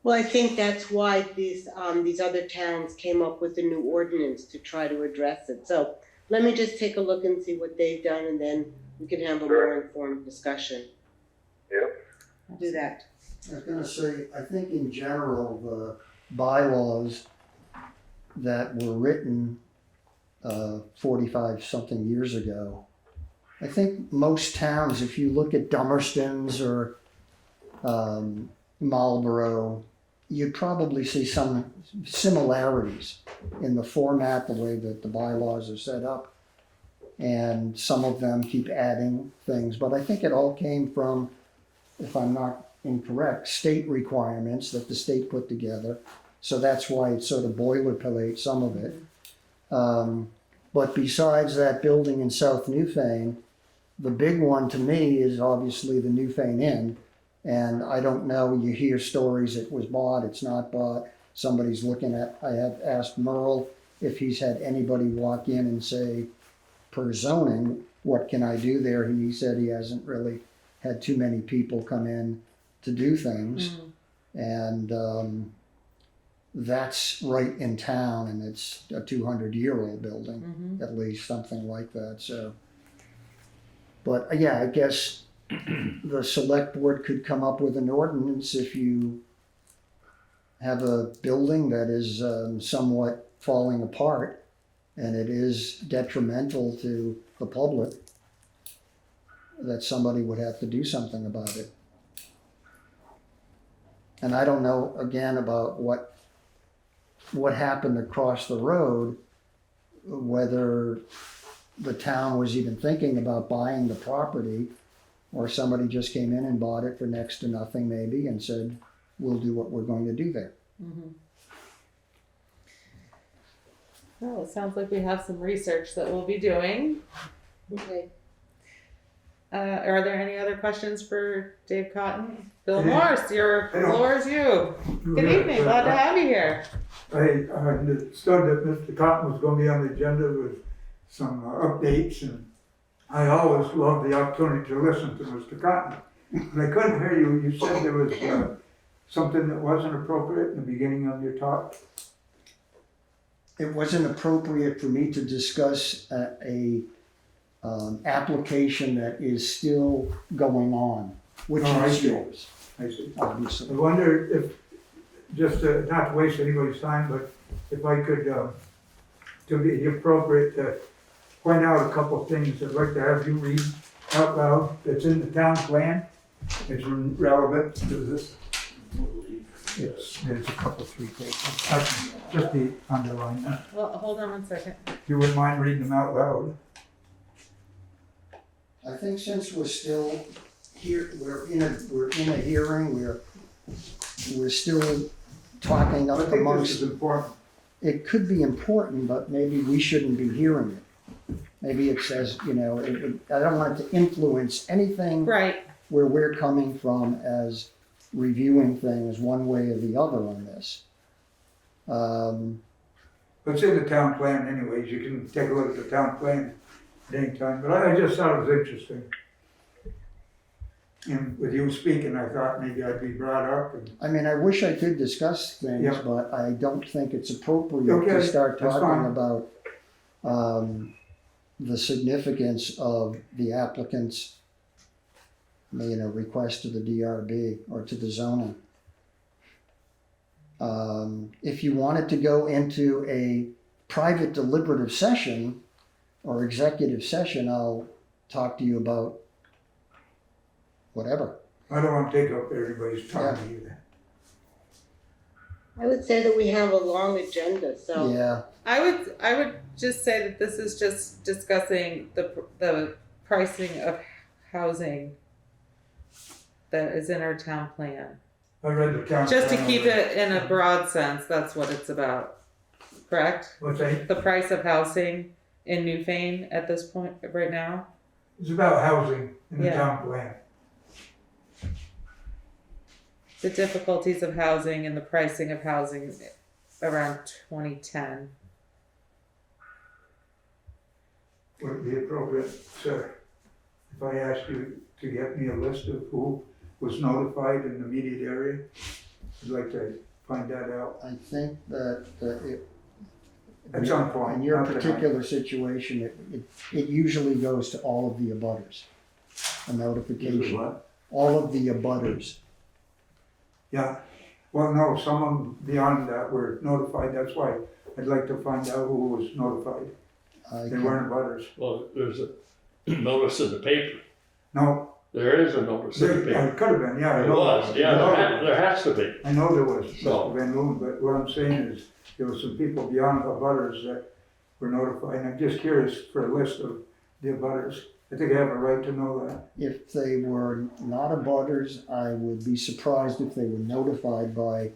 S10: Well, I think that's why these other towns came up with a new ordinance to try to address it. So let me just take a look and see what they've done, and then we can have a more informed discussion.
S3: Yep.
S10: I'll do that.
S9: I was gonna say, I think in general, the bylaws that were written 45-something years ago, I think most towns, if you look at Dummerston's or Marlboro, you'd probably see some similarities in the format, the way that the bylaws are set up. And some of them keep adding things, but I think it all came from, if I'm not incorrect, state requirements that the state put together. So that's why it's sort of boilerplate, some of it. But besides that building in South Newfane, the big one to me is obviously the Newfane Inn. And I don't know, you hear stories, it was bought, it's not bought. Somebody's looking at, I have asked Merle if he's had anybody walk in and say, per zoning, what can I do there? And he said he hasn't really had too many people come in to do things. And that's right in town, and it's a 200-year-old building, at least, something like that. So But yeah, I guess the select board could come up with an ordinance if you have a building that is somewhat falling apart and it is detrimental to the public, that somebody would have to do something about it. And I don't know, again, about what happened across the road, whether the town was even thinking about buying the property, or somebody just came in and bought it for next to nothing maybe and said, we'll do what we're going to do there.
S1: Well, it sounds like we have some research that we'll be doing.
S10: Okay.
S1: Are there any other questions for Dave Cotton? Bill Morse, your floor is you. Good evening, glad to have you here.
S11: I understood that Mr. Cotton was gonna be on the agenda with some updates, and I always love the opportunity to listen to Mr. Cotton. And I couldn't hear you, you said there was something that wasn't appropriate in the beginning of your talk.
S9: It wasn't appropriate for me to discuss a application that is still going on, which
S11: I
S9: is
S11: see.
S9: yours,
S11: I see.
S9: obviously.
S11: I wonder if, just not to waste anybody's time, but if I could, to be appropriate, to point out a couple of things I'd like to have you read out loud that's in the town plan. It's relevant to this. There's a couple, 3 pages. Just the underline.
S1: Well, hold on one second.
S11: If you wouldn't mind reading them out loud.
S9: I think since we're still here, we're in a hearing, we're still talking
S11: I
S9: up
S11: think this
S9: amongst.
S11: is important.
S9: It could be important, but maybe we shouldn't be hearing it. Maybe it says, I don't want it to influence anything
S1: Right.
S9: where we're coming from as reviewing things one way or the other on this.
S11: It's in the town plan anyways. You can take a look at the town plan at any time. But I just thought it was interesting. And with you speaking, I thought maybe I'd be brought up. And
S9: I mean, I wish I could discuss things,
S11: Yeah.
S9: but I don't think it's appropriate to
S11: Okay,
S9: start
S11: that's
S9: talking
S11: fine.
S9: about the significance of the applicant's request to the DRB or to the zoning. If you wanted to go into a private deliberative session or executive session, I'll talk to you about whatever.
S11: I don't want to take up everybody's time either.
S10: I would say that we have a long agenda, so.
S9: Yeah,
S1: I would just say that this is just discussing the pricing of housing that is in our town plan.
S11: I read the town
S1: Just to
S11: plan
S1: keep
S11: already.
S1: it in a broad sense, that's what it's about, correct?
S11: What's that?
S1: The price of housing in Newfane at this point, right now?
S11: It's about housing in the
S1: Yeah.
S11: town plan.
S1: The difficulties of housing and the pricing of housing around 2010.
S11: Would it be appropriate, sir, if I asked you to get me a list of who was notified in the immediate area? I'd like to find that out.
S9: I think that
S11: At some point.
S9: in your
S11: not tonight.
S9: particular situation, it usually goes to all of the abutters. A notification,
S11: What?
S9: all of the abutters.
S11: Yeah, well, no, some of them beyond that were notified, that's why I'd like to find out who was notified.
S9: I
S11: They
S9: can-
S11: weren't butters.
S13: Well, there's a notice in the paper.
S11: No,
S13: There is a notice in the
S11: there,
S13: paper.
S11: it could have been, yeah, I
S13: There
S11: know.
S13: was, yeah,
S11: I know
S13: there has to be.
S11: I know there was,
S13: No.
S11: Mr. Van Loon, but what I'm saying is, there were some people beyond the butters that were notified, and I'm just curious for a list of the butters. I think I have a right to know that.
S9: If they were not abutters, I would be surprised if they were notified by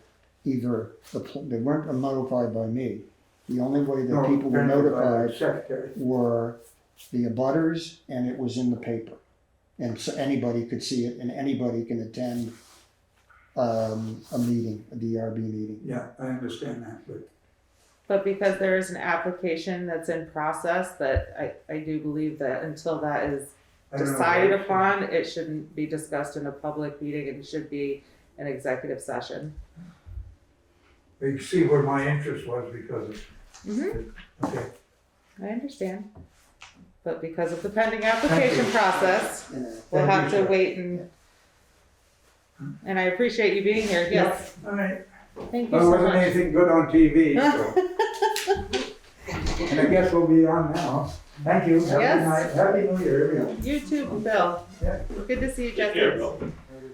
S9: either, they weren't notified by me. The only way that
S11: No,
S9: people were
S11: they're notified by the
S9: notified
S11: Secretary.
S9: were the abutters, and it was in the paper. And so anybody could see it, and anybody can attend a meeting, a DRB meeting.
S11: Yeah, I understand that, but
S1: But because there is an application that's in process, that I do believe that until that is
S11: I don't know.
S1: decided upon, it shouldn't be discussed in a public meeting, it should be an executive session.
S11: You see where my interest was because of,
S1: Mm-hmm.
S11: okay.
S1: I understand. but because of the pending application process,
S9: You know,
S1: we'll
S11: Thank
S1: have
S11: you,
S1: to
S11: sir.
S1: wait and I appreciate you being here. Yes,
S11: All right.
S1: thank you
S11: Well, it
S1: so
S11: wasn't
S1: much.
S11: anything good on TV, so. And I guess we'll be on now. Thank you. Have a good
S1: Yes.
S11: night. Happy New Year, everyone.
S1: You too, Bill.
S11: Yeah.
S1: Good to see you,
S13: Take care,
S1: Jessica.
S13: Bill.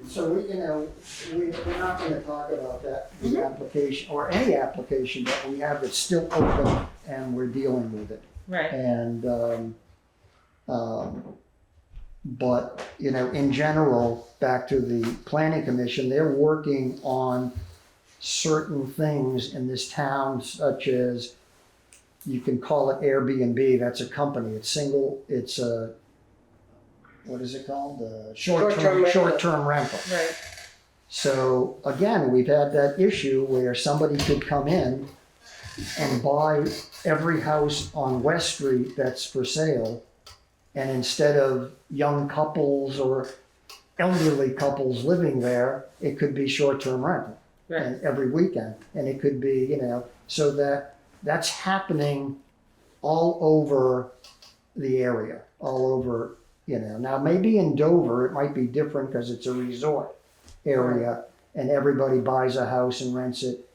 S9: So we're not gonna talk about that, the application, or any application that we have that's still open and we're dealing with it.
S1: Right,
S9: And, but, you know, in general, back to the planning commission, they're working on certain things in this town, such as, you can call it Airbnb, that's a company, it's a, what is it called? Short-term rental.
S1: right.
S9: So again, we've had that issue where somebody could come in and buy every house on West Street that's for sale. And instead of young couples or elderly couples living there, it could be short-term rental.
S1: Right.
S9: And every weekend. And it could be, you know, so that's happening all over the area, all over, you know. Now, maybe in Dover, it might be different because it's a resort area and everybody buys a house and rents it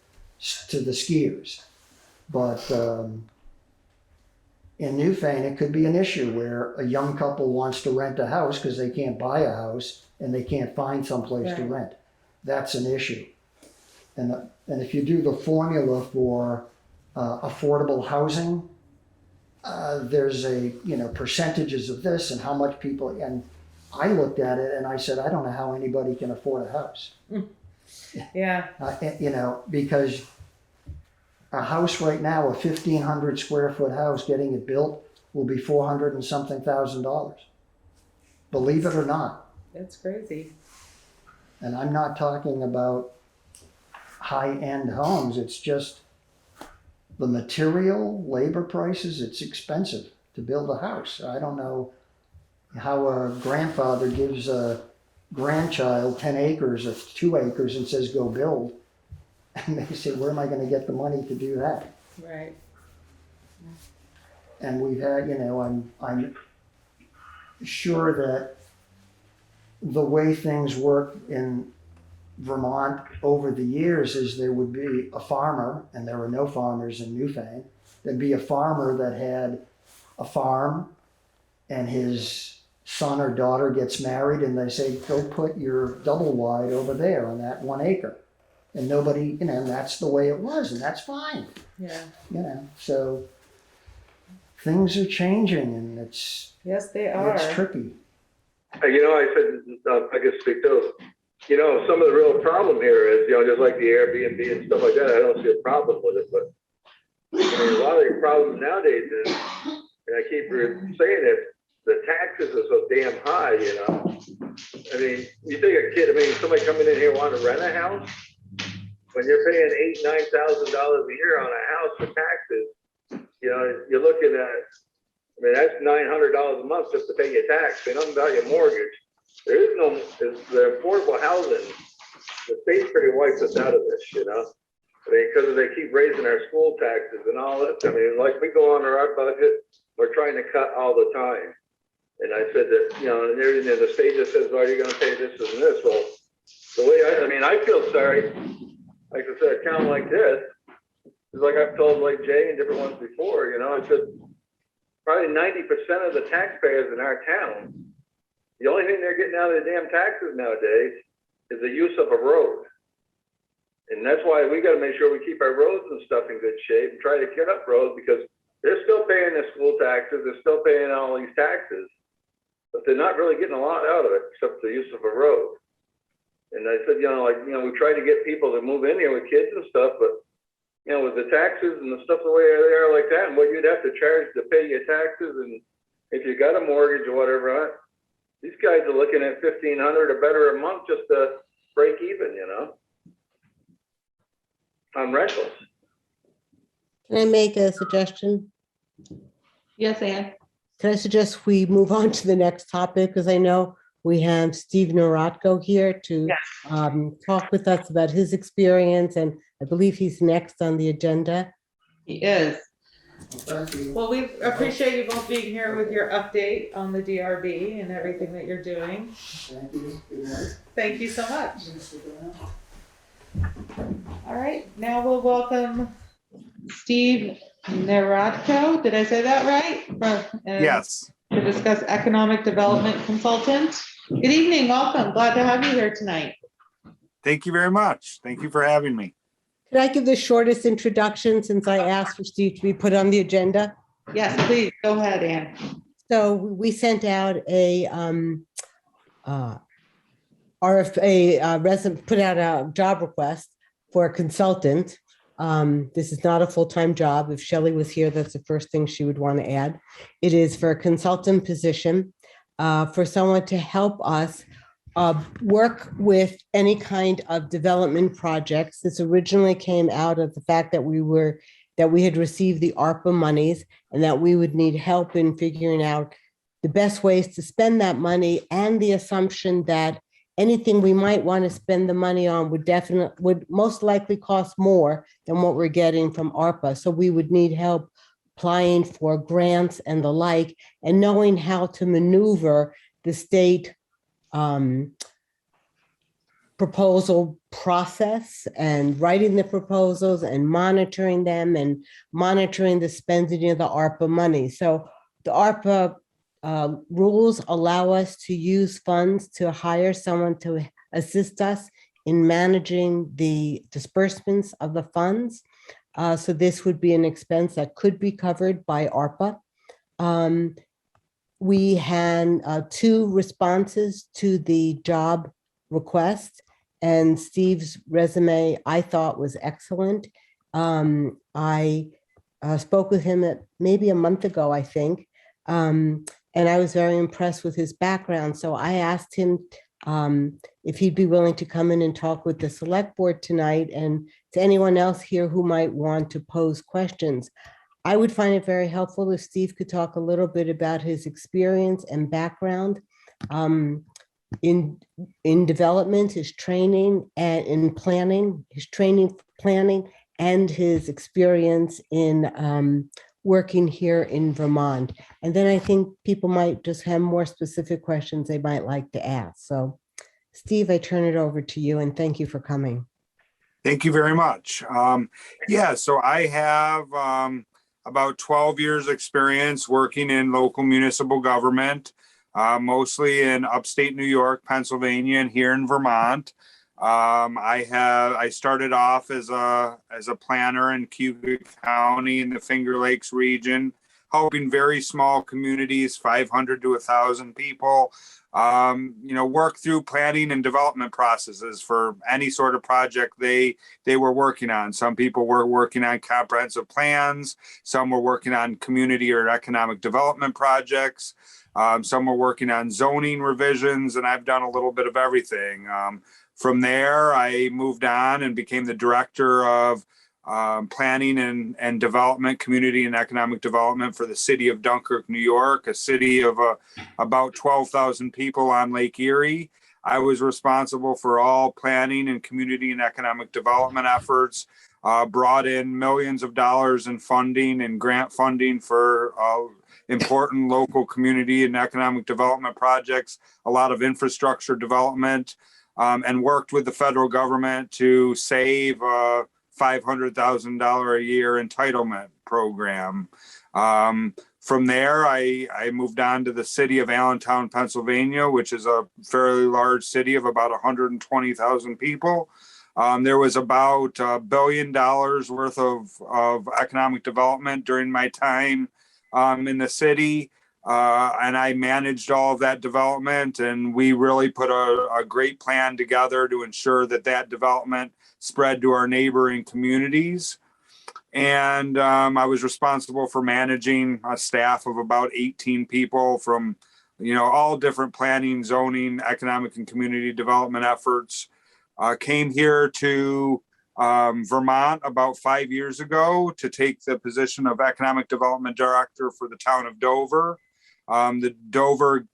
S9: to the skiers. But in Newfane, it could be an issue where a young couple wants to rent a house because they can't buy a house and they can't find someplace to
S1: Right.
S9: rent. That's an issue. And if you do the formula for affordable housing, there's percentages of this and how much people, and I looked at it and I said, I don't know how anybody can afford a house.
S1: Yeah,
S9: Because a house right now, a 1,500 square foot house, getting it built will be $400 and something thousand. Believe it or not.
S1: that's crazy.
S9: And I'm not talking about high-end homes. It's just the material, labor prices. It's expensive to build a house. I don't know how a grandfather gives a grandchild 10 acres or 2 acres and says, go build. And they say, where am I going to get the money to do that?
S1: Right.
S9: And we've had, I'm sure that the way things work in Vermont over the years is there would be a farmer, and there are no farmers in Newfane. There'd be a farmer that had a farm and his son or daughter gets married and they say, go put your double wide over there on that 1 acre. And nobody, and that's the way it was, and that's fine.
S1: Yeah.
S9: So things are changing and it's
S1: Yes, they are.
S9: tricky.
S3: I said, I can speak to, some of the real problem here is, just like the Airbnb and stuff like that, I don't see a problem with it, but a lot of the problems nowadays is, and I keep saying it, the taxes are so damn high, I mean, you take a kid, somebody coming in here wanting to rent a house, when you're paying $8,000, $9,000 a year on a house for taxes, you're looking at, that's $900 a month just to pay your tax. They don't about your mortgage. There is no, the affordable housing, the state's pretty wiped us out of this, because they keep raising our school taxes and all that. Like we go on our budget, we're trying to cut all the time. And I said that, and everything, the state just says, well, you're going to pay this and this. Well, the way I feel sorry, like I said, a town like this, is like I've told like Jay and different ones before, I said, probably 90% of the taxpayers in our town, the only thing they're getting out of the damn taxes nowadays is the use of a road. And that's why we got to make sure we keep our roads and stuff in good shape and try to get up roads, because they're still paying their school taxes, they're still paying all these taxes, but they're not really getting a lot out of it except the use of a road. And I said, we try to get people to move in here with kids and stuff, but with the taxes and the stuff the way they are like that, and what you'd have to charge to pay your taxes, and if you got a mortgage or whatever, these guys are looking at $1,500 or better a month just to break even, on rentals.
S2: Can I make a suggestion?
S1: Yes, Ann.
S2: Can I suggest we move on to the next topic? Because I know we have Steve Neratko here to talk with us about his experience, and I believe he's next on the agenda.
S1: He is.
S9: Thank you.
S1: Well, we appreciate you both being here with your update on the DRB and everything that you're doing.
S9: Thank you. Good night.
S1: Thank you so much. All right, now we'll welcome Steve Neradko. Did I say that right?
S14: Yes.
S1: To discuss economic development consultant. Good evening, welcome. Glad to have you here tonight.
S14: Thank you very much. Thank you for having me.
S2: Could I give the shortest introduction since I asked for Steve to be put on the agenda?
S1: Yes, please, go ahead, Ann.
S2: So we sent out a RFA, put out a job request for a consultant. This is not a full-time job. If Shelley was here, that's the first thing she would want to add. It is for a consultant position for someone to help us work with any kind of development projects. This originally came out of the fact that we had received the ARPA monies and that we would need help in figuring out the best ways to spend that money, and the assumption that anything we might want to spend the money on would most likely cost more than what we're getting from ARPA. So we would need help applying for grants and the like, and knowing how to maneuver the state proposal process and writing the proposals and monitoring them and monitoring the spending of the ARPA money. So the ARPA rules allow us to use funds to hire someone to assist us in managing the disbursements of the funds. So this would be an expense that could be covered by ARPA. We had 2 responses to the job request, and Steve's resume I thought was excellent. I spoke with him maybe a month ago, I think, and I was very impressed with his background. So I asked him if he'd be willing to come in and talk with the select board tonight, and to anyone else here who might want to pose questions. I would find it very helpful if Steve could talk a little bit about his experience and background in development, his training and in planning, and his experience in working here in Vermont. And then I think people might just have more specific questions they might like to ask. So Steve, I turn it over to you, and thank you for coming.
S14: Thank you very much. Yeah, so I have about 12 years experience working in local municipal government, mostly in upstate New York, Pennsylvania, and here in Vermont. I started off as a planner in Cuba County in the Finger Lakes region, helping very small communities, 500 to 1,000 people, work through planning and development processes for any sort of project they were working on. Some people were working on comprehensive plans. Some were working on community or economic development projects. Some were working on zoning revisions, and I've done a little bit of everything. From there, I moved on and became the director of planning and development, community and economic development for the city of Dunkirk, New York, a city of about 12,000 people on Lake Erie. I was responsible for all planning and community and economic development efforts, brought in millions of dollars in funding and grant funding for important local community and economic development projects, a lot of infrastructure development, and worked with the federal government to save $500,000 a year entitlement program. From there, I moved on to the city of Allentown, Pennsylvania, which is a fairly large city of about 120,000 people. There was about $1 billion worth of economic development during my time in the city. And I managed all of that development, and we really put a great plan together to ensure that development spread to our neighboring communities. And I was responsible for managing a staff of about 18 people from, all different planning, zoning, economic and community development efforts. Came here to Vermont about 5 years ago to take the position of economic development director for the town of Dover. The Dover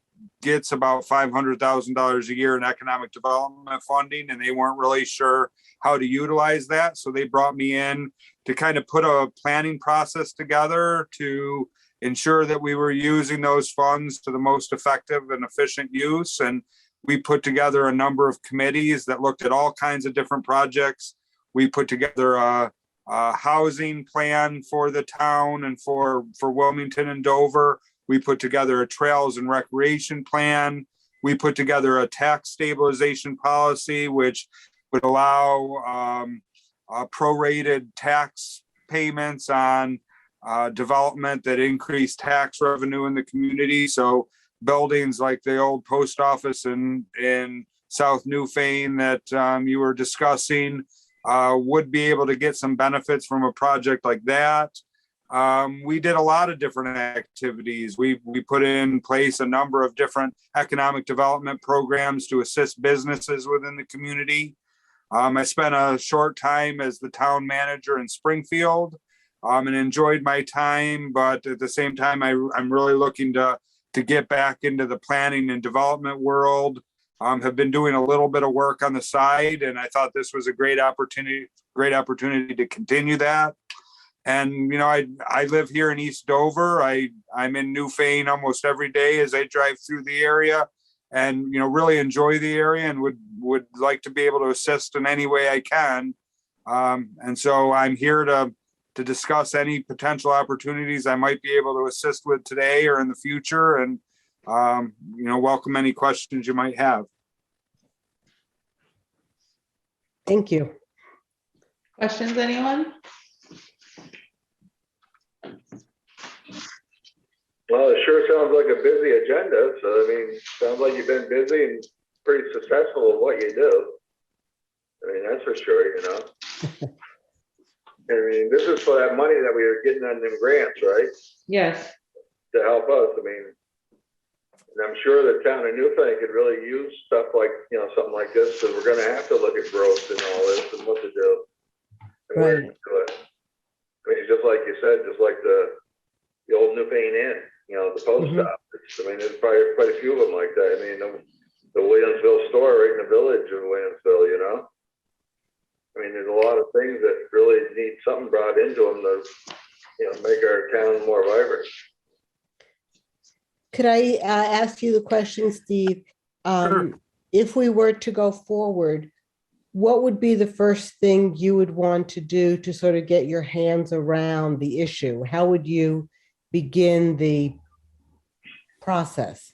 S14: gets about $500,000 a year in economic development funding, and they weren't really sure how to utilize that. So they brought me in to kind of put a planning process together to ensure that we were using those funds to the most effective and efficient use. And we put together a number of committees that looked at all kinds of different projects. We put together a housing plan for the town and for Wilmington and Dover. We put together a trails and recreation plan. We put together a tax stabilization policy, which would allow prorated tax payments on development that increase tax revenue in the community. So buildings like the old post office in South Newfane that you were discussing would be able to get some benefits from a project like that. We did a lot of different activities. We put in place a number of different economic development programs to assist businesses within the community. I spent a short time as the town manager in Springfield and enjoyed my time, but at the same time, I'm really looking to get back into the planning and development world. Have been doing a little bit of work on the side, and I thought this was a great opportunity to continue that. And, you know, I live here in East Dover. I'm in Newfane almost every day as I drive through the area, and, you know, really enjoy the area and would like to be able to assist in any way I can. And so I'm here to discuss any potential opportunities I might be able to assist with today or in the future, and you know, welcome any questions you might have.
S2: Thank you.
S1: Questions, anyone?
S3: Well, it sure sounds like a busy agenda. So, I mean, sounds like you've been busy and pretty successful at what you do. I mean, that's for sure, you know. I mean, this is for that money that we were getting on them grants, right?
S1: Yes.
S3: To help us. I mean, and I'm sure the town of Newfane could really use stuff like, you know, something like this, because we're going to have to look at growth and all this and what to do. And where to do it. I mean, just like you said, just like the old Newfane Inn, you know, the post office. I mean, there's probably quite a few of them like that. I mean, the Williamsville store right in the village of Williamsville, you know. I mean, there's a lot of things that really need something brought into them to, you know, make our town more vibrant.
S2: Could I ask you the question, Steve?
S14: Sure.
S2: If we were to go forward, what would be the first thing you would want to do to sort of get your hands around the issue? How would you begin the process?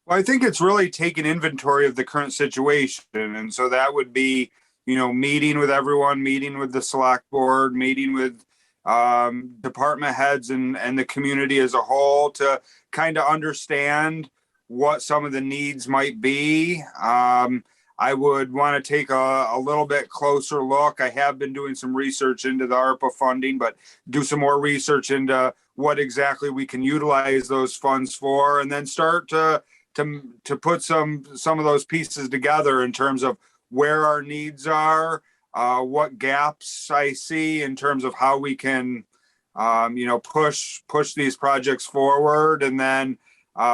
S14: Well, I think it's really taking inventory of the current situation. And so that would be, you know, meeting with everyone, meeting with the Selectboard, meeting with department heads and the community as a whole to kind of understand what some of the needs might be. I would want to take a little bit closer look. I have been doing some research into the ARPA funding, but do some more research into what exactly we can utilize those funds for, and then start to put some of those pieces together in terms of where our needs are, what gaps I see in terms of how we can, you know, push these projects forward, and then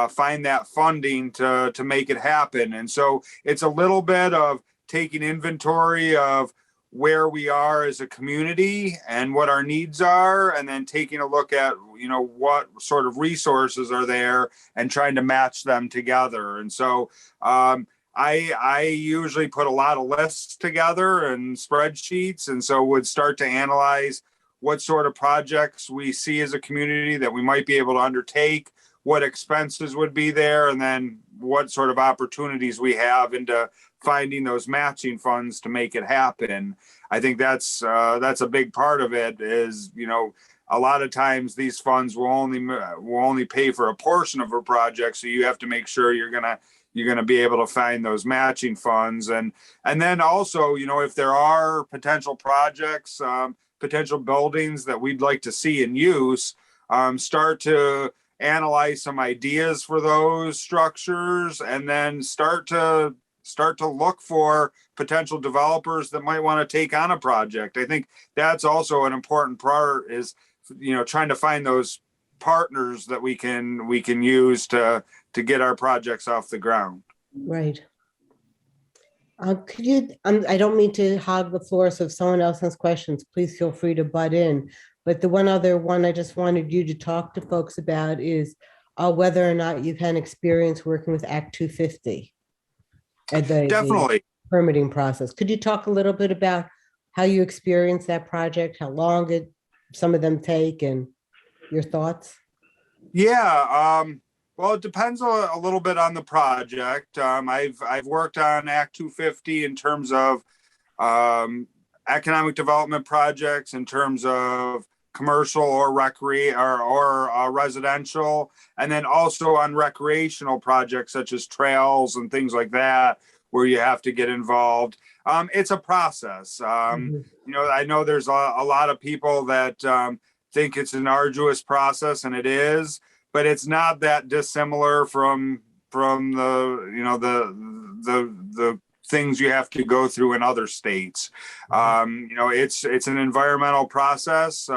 S14: find that funding to make it happen. And so it's a little bit of taking inventory of where we are as a community and what our needs are, and then taking a look at, you know, what sort of resources are there and trying to match them together. And so I usually put a lot of lists together and spreadsheets, and so would start to analyze what sort of projects we see as a community that we might be able to undertake, what expenses would be there, and then what sort of opportunities we have into finding those matching funds to make it happen. I think that's a big part of it is, you know, a lot of times these funds will only pay for a portion of a project. So you have to make sure you're gonna be able to find those matching funds. And then also, you know, if there are potential projects, potential buildings that we'd like to see in use, start to analyze some ideas for those structures, and then start to look for potential developers that might want to take on a project. I think that's also an important part is, you know, trying to find those partners that we can use to get our projects off the ground.
S2: Right. Could you, I don't mean to hog the floor, so if someone else has questions, please feel free to butt in. But the one other one I just wanted you to talk to folks about is whether or not you've had experience working with Act 250. At the
S14: Definitely.
S2: Permitting process. Could you talk a little bit about how you experienced that project, how long some of them take, and your thoughts?
S14: Yeah, well, it depends a little bit on the project. I've worked on Act 250 in terms of economic development projects, in terms of commercial or residential, and then also on recreational projects such as trails and things like that, where you have to get involved. It's a process. You know, I know there's a lot of people that think it's an arduous process, and it is, but it's not that dissimilar from the, you know, the things you have to go through in other states. You know, it's an environmental process.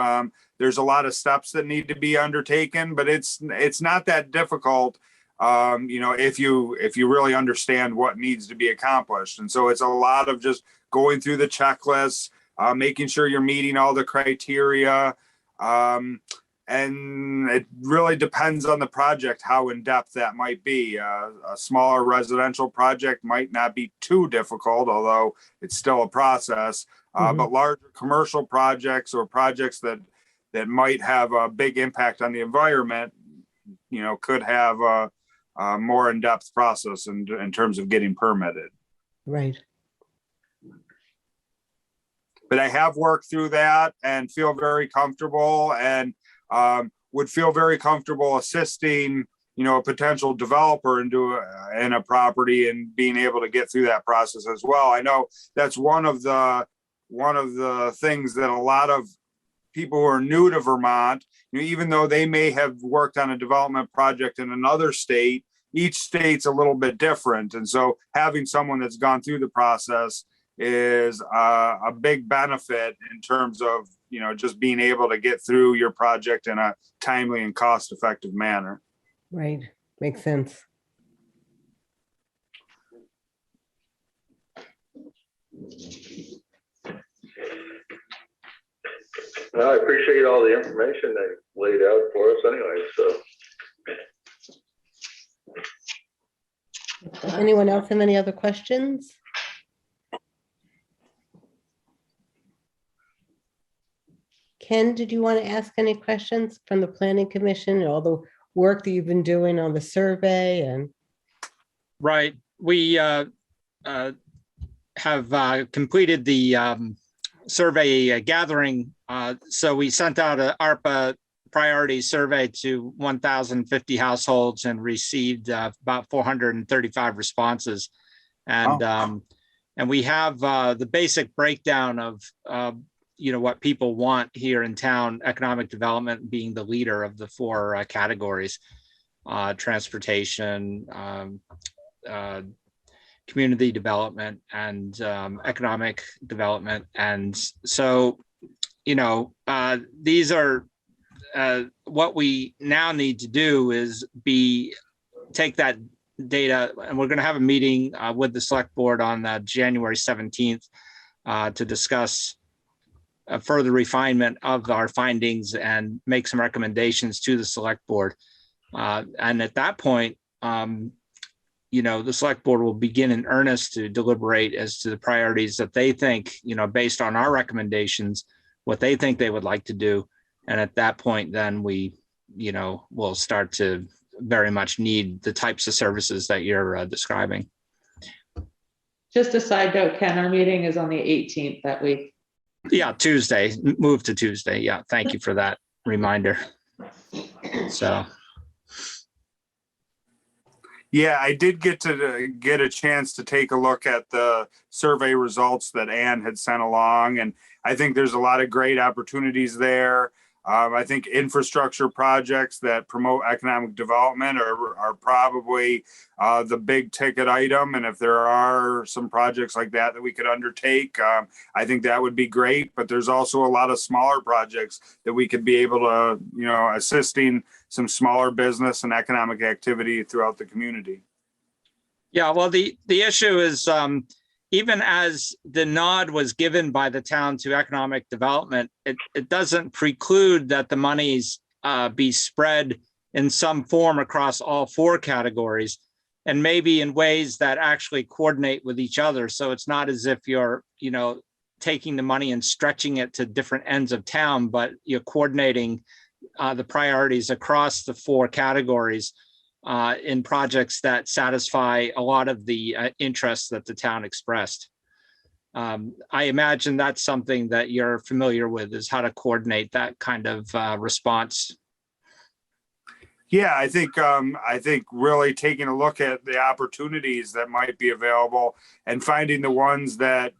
S14: There's a lot of steps that need to be undertaken, but it's not that difficult. You know, if you really understand what needs to be accomplished. And so it's a lot of just going through the checklists, making sure you're meeting all the criteria. And it really depends on the project, how in depth that might be. A smaller residential project might not be too difficult, although it's still a process. But larger commercial projects or projects that might have a big impact on the environment, you know, could have a more in-depth process in terms of getting permitted.
S2: Right.
S14: But I have worked through that and feel very comfortable, and would feel very comfortable assisting, you know, a potential developer in a property and being able to get through that process as well. I know that's one of the things that a lot of people who are new to Vermont, you know, even though they may have worked on a development project in another state, each state's a little bit different. And so having someone that's gone through the process is a big benefit in terms of, you know, just being able to get through your project in a timely and cost-effective manner.
S2: Right. Makes sense.
S3: Well, I appreciate all the information they laid out for us anyway, so.
S2: Anyone else have any other questions? Ken, did you want to ask any questions from the Planning Commission and all the work that you've been doing on the survey? And
S12: Right. We have completed the survey gathering. So we sent out an ARPA priority survey to 1,050 households and received about 435 responses. And and we have the basic breakdown of you know, what people want here in town, economic development being the leader of the four categories, transportation, community development, and economic development. And so, you know, these are what we now need to do is take that data, and we're going to have a meeting with the select board on January 17th to discuss a further refinement of our findings and make some recommendations to the select board. And at that point, you know, the select board will begin in earnest to deliberate as to the priorities that they think, you know, based on our recommendations, what they think they would like to do. And at that point, then we, you know, will start to very much need the types of services that you're describing.
S1: Just a side note, Ken, our meeting is on the 18th that week.
S12: Yeah, Tuesday, move to Tuesday. Yeah, thank you for that reminder. So.
S14: Yeah, I did get a chance to take a look at the survey results that Ann had sent along, and I think there's a lot of great opportunities there. I think infrastructure projects that promote economic development are probably the big ticket item. And if there are some projects like that that we could undertake, I think that would be great. But there's also a lot of smaller projects that we could be able to, assisting some smaller business and economic activity throughout the community.
S12: Yeah, well, the issue is, even as the nod was given by the town to economic development, it doesn't preclude that the monies be spread in some form across all 4 categories, and maybe in ways that actually coordinate with each other. So it's not as if you're, taking the money and stretching it to different ends of town, but you're coordinating the priorities across the 4 categories in projects that satisfy a lot of the interests that the town expressed. I imagine that's something that you're familiar with, is how to coordinate that kind of response.
S14: Yeah, I think really taking a look at the opportunities that might be available and finding the ones that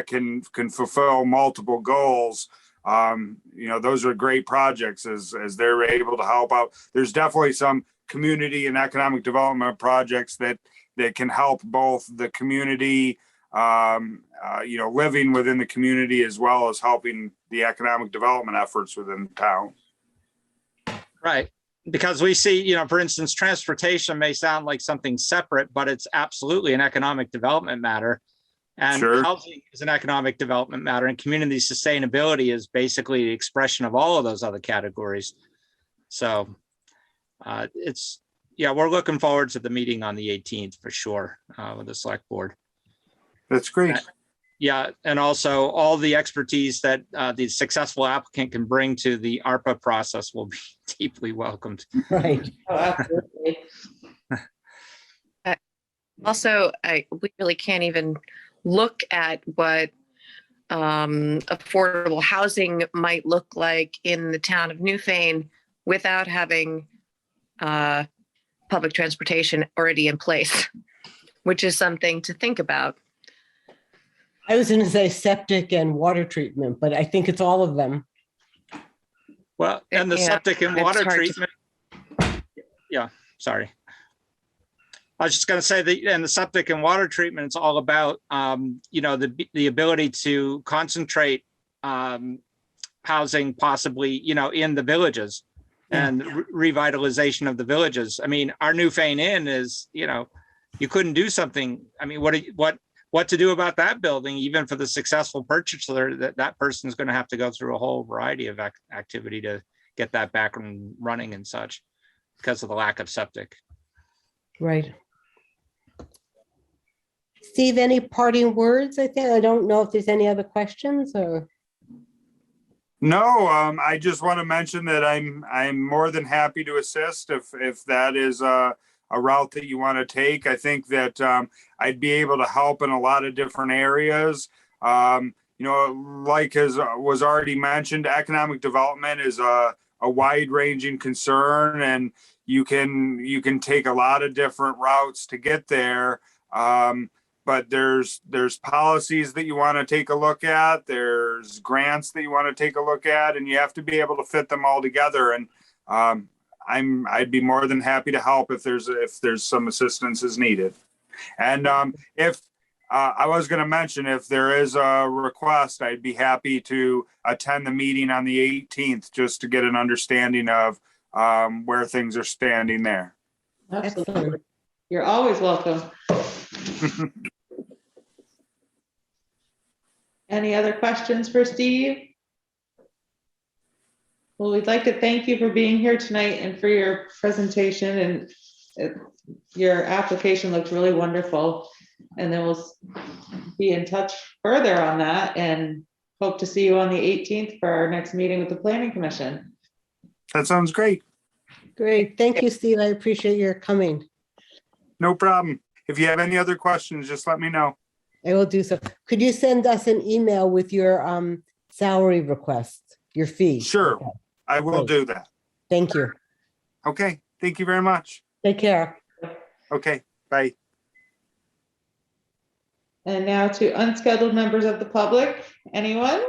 S14: can fulfill multiple goals. Those are great projects as they're able to help out. There's definitely some community and economic development projects that can help both the community, living within the community, as well as helping the economic development efforts within town.
S12: Right. Because we see, for instance, transportation may sound like something separate, but it's absolutely an economic development matter. And
S14: Sure.
S12: Housing is an economic development matter, and community sustainability is basically the expression of all of those other categories. So we're looking forward to the meeting on the 18th for sure with the select board.
S14: That's great.
S12: Yeah, and also all the expertise that the successful applicant can bring to the ARPA process will be deeply welcomed.
S2: Right.
S1: Oh, absolutely.
S4: Also, we really can't even look at what affordable housing might look like in the town of Newfane without having public transportation already in place, which is something to think about.
S2: I was going to say septic and water treatment, but I think it's all of them.
S12: Well, and the
S4: Yeah,
S12: septic and
S4: it's
S12: water
S4: hard to-
S12: treatment. Yeah, sorry. I was just going to say that, and the septic and water treatment, it's all about, the ability to concentrate housing possibly, in the villages and revitalization of the villages. I mean, our Newfane Inn is, you couldn't do something. I mean, what to do about that building, even for the successful purchaser, that person is going to have to go through a whole variety of activity to get that back and running and such because of the lack of septic.
S2: Right. Steve, any parting words? I don't know if there's any other questions or.
S14: No, I just want to mention that I'm more than happy to assist if that is a route that you want to take. I think that I'd be able to help in a lot of different areas. Like as was already mentioned, economic development is a wide-ranging concern, and you can take a lot of different routes to get there. But there's policies that you want to take a look at. There's grants that you want to take a look at, and you have to be able to fit them all together. And I'd be more than happy to help if there's some assistance is needed. And if I was going to mention, if there is a request, I'd be happy to attend the meeting on the 18th just to get an understanding of where things are standing there.
S1: Absolutely. You're always welcome. Any other questions for Steve? Well, we'd like to thank you for being here tonight and for your presentation, and your application looks really wonderful. And then we'll be in touch further on that and hope to see you on the 18th for our next meeting with the Planning Commission.
S14: That sounds great.
S2: Great. Thank you, Steve. I appreciate your coming.
S14: No problem. If you have any other questions, just let me know.
S2: I will do so. Could you send us an email with your salary request, your fee?
S14: Sure.
S2: Okay.
S14: I will do that.
S2: Thank you.
S14: Okay. Thank you very much.
S2: Take care.
S14: Okay. Bye.
S1: And now to unscheduled members of the public. Anyone?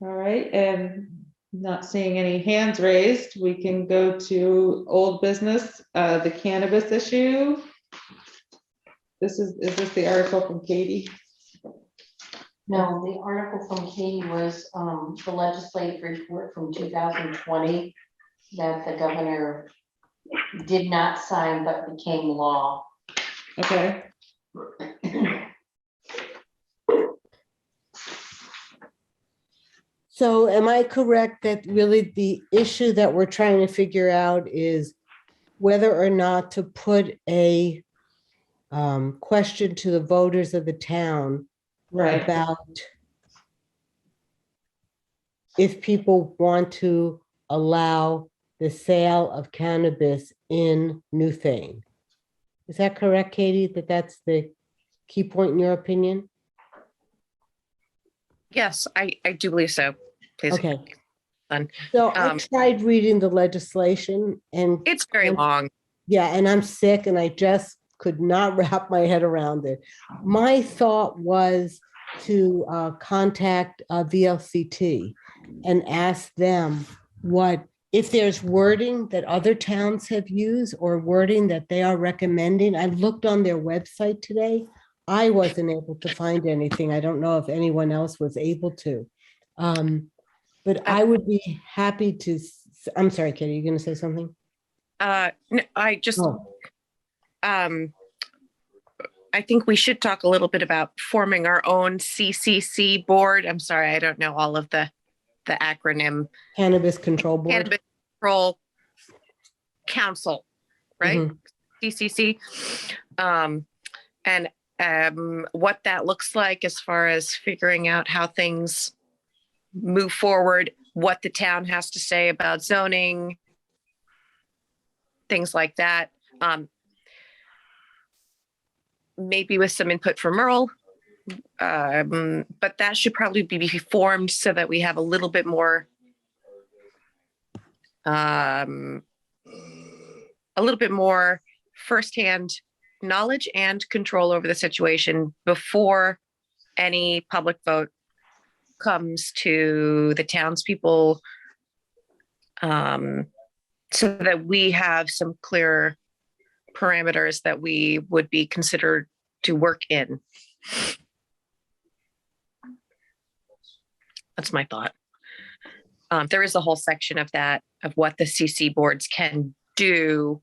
S1: All right, and not seeing any hands raised, we can go to old business, the cannabis issue. Is this the article from Katie?
S6: No, the article from Katie was the legislative report from 2020 that the governor did not sign but became law.
S1: Okay.
S2: So am I correct that really the issue that we're trying to figure out is whether or not to put a question to the voters of the town
S1: Right.
S2: about if people want to allow the sale of cannabis in Newfane? Is that correct, Katie, that that's the key point in your opinion?
S4: Yes, I do believe so. Please.
S2: Okay.
S4: Done.
S2: So I tried reading the legislation and
S4: It's very long.
S2: yeah, and I'm sick and I just could not wrap my head around it. My thought was to contact VLCT and ask them what, if there's wording that other towns have used or wording that they are recommending. I looked on their website today. I wasn't able to find anything. I don't know if anyone else was able to. But I would be happy to, I'm sorry, Katie, you're going to say something?
S4: No, I just,
S2: Oh.
S4: I think we should talk a little bit about forming our own CCC board. I'm sorry, I don't know all of the acronym.
S2: Cannabis Control Board.
S4: Cannabis Control Council, right?
S2: Mhm.
S4: CCC. And what that looks like as far as figuring out how things move forward, what the town has to say about zoning, things like that. Maybe with some input from Earl, but that should probably be formed so that we have a little bit more, firsthand knowledge and control over the situation before any public vote comes to the townspeople, so that we have some clear parameters that we would be considered to work in. That's my thought. There is a whole section of that, of what the CC boards can do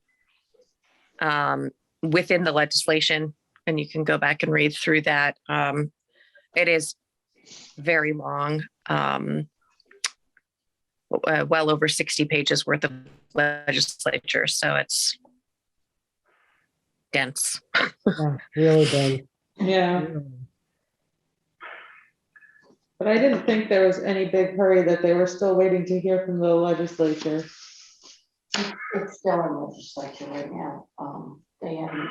S4: within the legislation, and you can go back and read through that. It is very long, well over 60 pages worth of legislature, so it's dense.
S2: Yeah, really dense.
S1: Yeah. But I didn't think there was any big hurry, that they were still waiting to hear from the legislature.
S6: It's still in legislature right now. They haven't.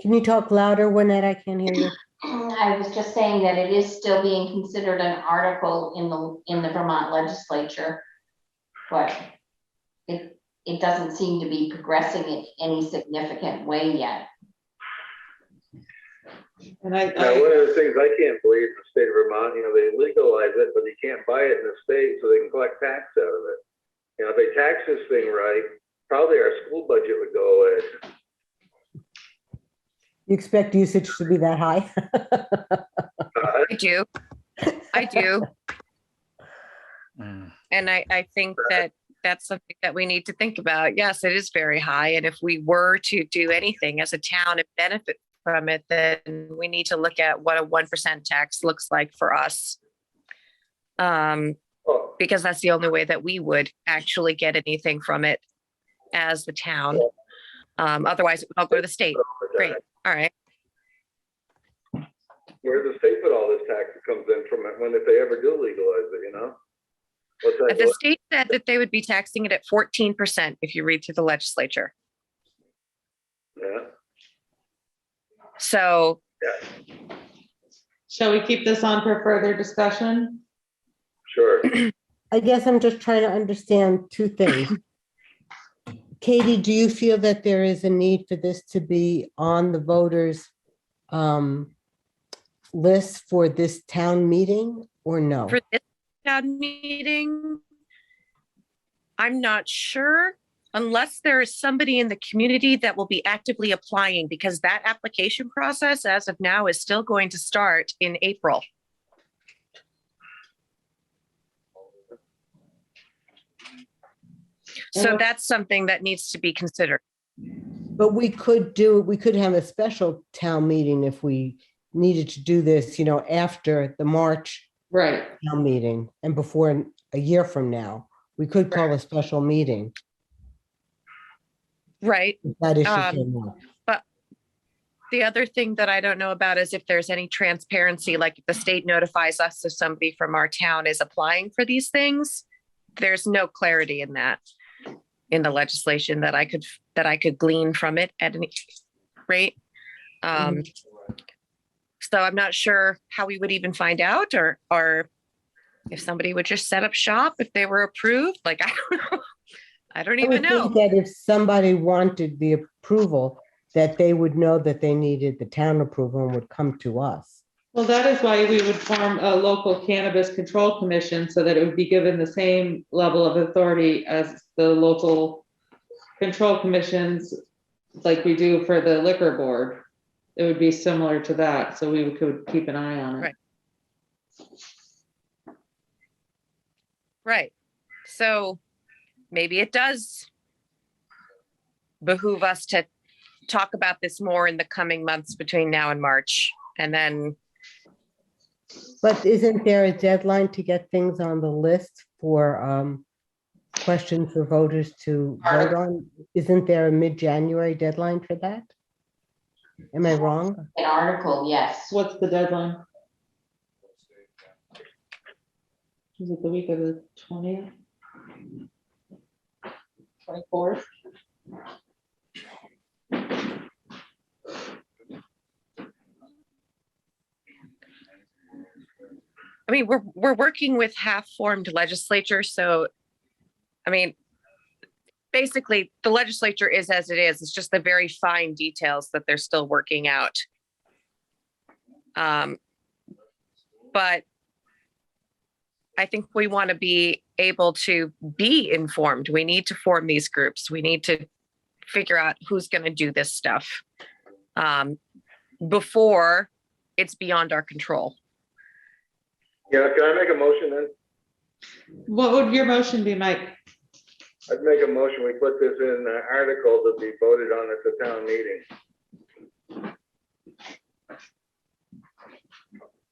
S2: Can you talk louder, Lynette? I can't hear you.
S6: I was just saying that it is still being considered an article in the Vermont legislature, but it doesn't seem to be progressing in any significant way yet.
S1: And
S3: Now, one of the things I can't believe in the state of Vermont, they legalize it, but you can't buy it in the state, so they can collect tax out of it. If they tax this thing right, probably our school budget would go away.
S2: You expect usage to be that high?
S4: I do. And I think that that's something that we need to think about. Yes, it is very high. And if we were to do anything as a town and benefit from it, then we need to look at what a 1% tax looks like for us. Because that's the only way that we would actually get anything from it as the town. Otherwise, it would all go to the state. Great. All right.
S3: Where's the state put all this tax that comes in from it if they ever do legalize it, What's that?
S4: The state said that they would be taxing it at 14% if you read through the legislature.
S3: Yeah.
S4: So.
S3: Yeah.
S1: Shall we keep this on for further discussion?
S3: Sure.
S2: I guess I'm just trying to understand two things. Katie, do you feel that there is a need for this to be on the voters' list for this town meeting or no?
S4: For this town meeting, I'm not sure, unless there is somebody in the community that will be actively applying, because that application process as of now is still going to start in April. So that's something that needs to be considered.
S2: But we could have a special town meeting if we needed to do this, after the March
S1: Right.
S2: town meeting and before a year from now. We could call a special meeting.
S4: Right.
S2: If that issue came up.
S4: But the other thing that I don't know about is if there's any transparency, like if the state notifies us if somebody from our town is applying for these things, there's no clarity in that, in the legislation that I could glean from it at any rate. So I'm not sure how we would even find out, or if somebody would just set up shop if they were approved. Like, I don't know. I don't even know.
S2: I would think that if somebody wanted the approval, that they would know that they needed the town approval and would come to us.
S1: Well, that is why we would form a local cannabis control commission, so that it would be given the same level of authority as the local control commissions, like we do for the liquor board. It would be similar to that, so we could keep an eye on it.
S4: Right. Right. So maybe it does behoove us to talk about this more in the coming months between now and March, and then.
S2: But isn't there a deadline to get things on the list for questions for voters to vote on? Isn't there a mid-January deadline for that? Am I wrong?
S6: An article, yes.
S1: What's the deadline? Is it the week of the 20th? 24th?
S4: I mean, we're working with half-formed legislature, so, I mean, basically, the legislature is as it is. It's just the very fine details that they're still working out. But I think we want to be able to be informed. We need to form these groups. We need to figure out who's going to do this stuff before it's beyond our control.
S3: Yeah, can I make a motion then?
S1: What would your motion be, Mike?
S3: I'd make a motion, we put this in an article to be voted on at the town meeting.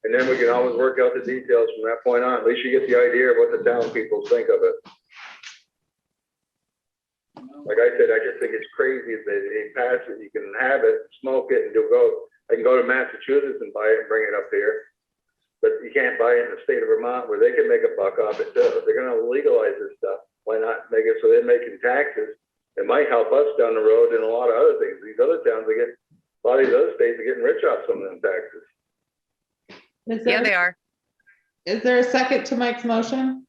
S3: And then we can always work out the details from that point on. At least you get the idea of what the town people think of it. Like I said, I just think it's crazy that they pass it, you can have it, smoke it, and I can go to Massachusetts and buy it and bring it up here. But you can't buy it in the state of Vermont where they can make a buck off it too. If they're gonna legalize this stuff, why not make it so they're making taxes? It might help us down the road and a lot of other things. These other towns, a lot of these other states are getting rich off some of them taxes.
S4: Yeah, they are.
S1: Is there a second to Mike's motion?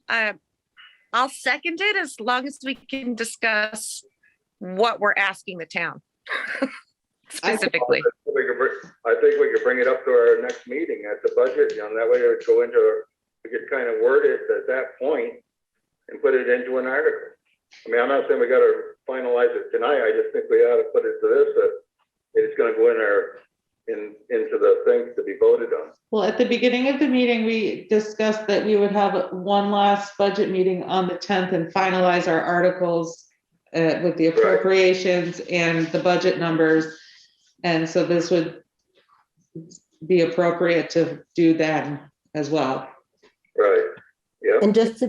S4: I'll second it as long as we can discuss what we're asking the town specifically.
S3: I think we could bring it up to our next meeting at the budget, that way it would go into, we could kind of word it at that point and put it into an article. I mean, I'm not saying we gotta finalize it tonight, I just think we ought to put it to this, that it's gonna go into the things to be voted on.
S1: Well, at the beginning of the meeting, we discussed that we would have one last budget meeting on the 10th and finalize our articles with the appropriations and the budget numbers. And so this would be appropriate to do that as well.
S3: Right, yeah.
S2: And just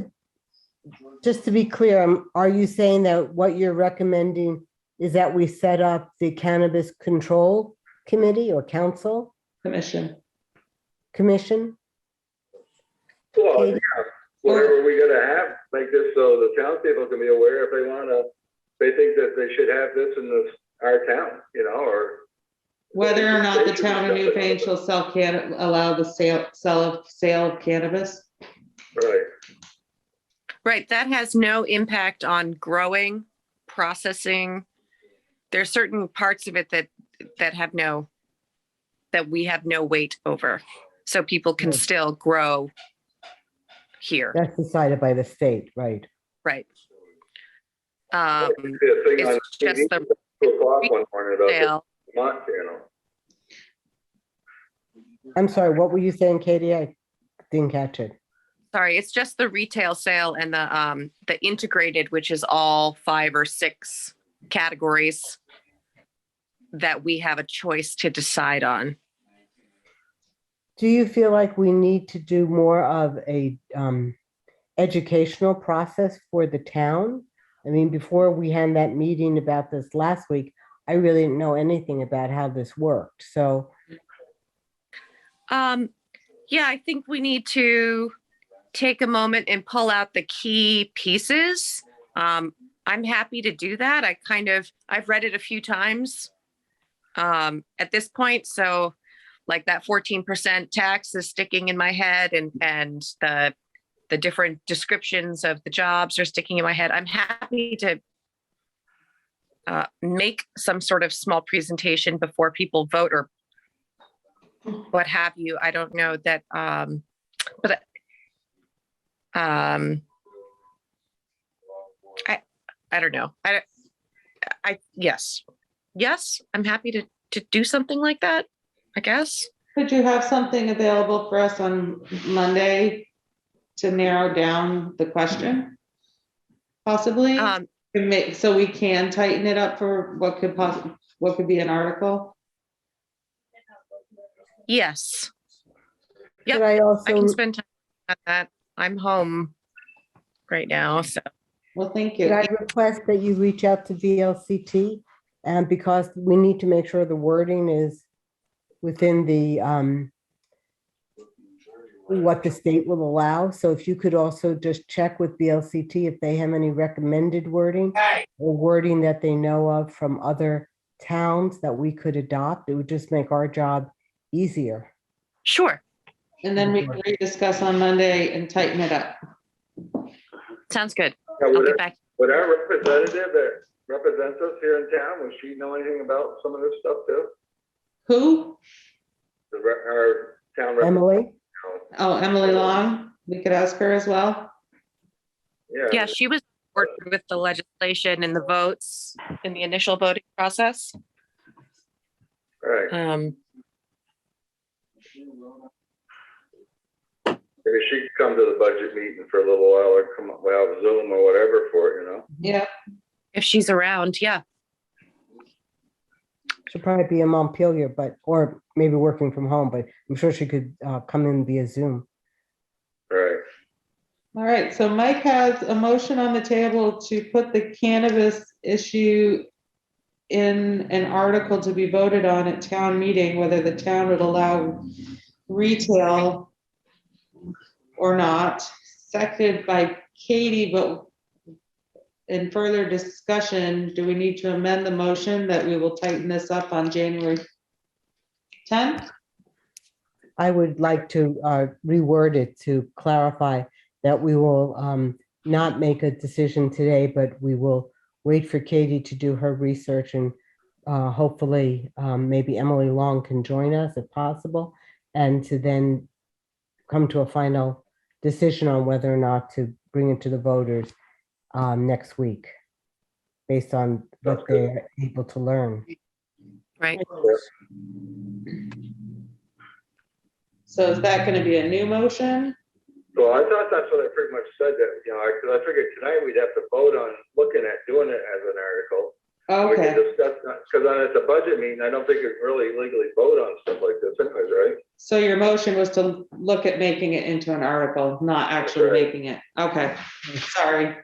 S2: to be clear, are you saying that what you're recommending is that we set up the Cannabis Control Committee or Council?
S1: Commission.
S3: Well, yeah, whatever we gotta have, make this so the townspeople can be aware if they think that they should have this in our town, or.
S1: Whether or not the town of Newfane shall allow the sale of cannabis.
S3: Right.
S4: Right, that has no impact on growing, processing. There's certain parts of it that we have no weight over. so people can
S2: Right.
S4: still grow here,
S2: That's decided by the state, right?
S4: right?
S3: See a thing on
S4: It's just
S3: TV
S4: the
S3: at 2 o'clock one morning about the
S4: sale.
S3: Vermont channel.
S2: I'm sorry, what were you saying, Katie? I didn't catch it.
S4: Sorry, it's just the retail sale and the integrated, which is all 5 or 6 categories that we have a choice to decide on.
S2: Do you feel like we need to do more of a educational process for the town? I mean, before we had that meeting about this last week, I really didn't know anything about how this worked. So,
S4: yeah, I think we need to take a moment and pull out the key pieces. I'm happy to do that. I've read it a few times at this point. So like that 14% tax is sticking in my head, and the different descriptions of the jobs are sticking in my head. I'm happy to make some sort of small presentation before people vote or what have you. I don't know that, but I don't know. Yes, I'm happy to do something like that, I guess.
S1: Could you have something available for us on Monday to narrow down the question? Possibly, so we can tighten it up for what could be an article?
S4: Yes.
S2: could
S4: Yep,
S2: I
S4: I
S2: also,
S4: can spend time on that. I'm home right now, so.
S1: Well, thank
S2: could
S1: you.
S2: I request that you reach out to VLCT? And because we need to make sure the wording is within the, what the state will allow. So if you could also just check with VLCT if they have any recommended wording or wording that they know of from other towns that we could adopt, it would just make our job easier.
S4: Sure,
S1: And then we can rediscuss on Monday and tighten it up.
S4: sounds good.
S3: Yeah,
S4: I'll get back.
S3: would our representative that represents us here in town, would she know anything about some of this stuff too?
S1: Who?
S3: Our town representative?
S2: Emily?
S1: Oh, Emily Long. We could ask her as well.
S4: Yeah, she was working with the legislation and the votes in the initial voting process.
S3: Right. Maybe she could come to the budget meeting for a little while, or come up, well, Zoom or whatever for it, you know?
S1: Yeah.
S4: If she's around, yeah.
S2: She'll probably be in Montpelier, but, or maybe working from home, but I'm sure she could come in via Zoom.
S3: Right.
S1: All right, so Mike has a motion on the table to put the cannabis issue in an article to be voted on at town meeting, whether the town would allow retail or not, seconded by Katie, but in further discussion, do we need to amend the motion that we will tighten this up on January 10th?
S2: I would like to reword it to clarify that we will not make a decision today, but we will wait for Katie to do her research, and hopefully maybe Emily Long can join us if possible, and to then come to a final decision on whether or not to bring it to the voters next week, based on what they're able to learn.
S4: Right.
S1: So is that going to be a new motion?
S3: Well, I thought that's what I pretty much said, that, you know, because I figured tonight we'd have to vote on looking at doing it as an article. We
S1: Okay,
S3: can discuss that, because then at the budget meeting, I don't think you can really legally vote on stuff like this anyways, right?
S1: so your motion was to look at making it into an article, not actually
S3: Right.
S1: making it. Okay, sorry.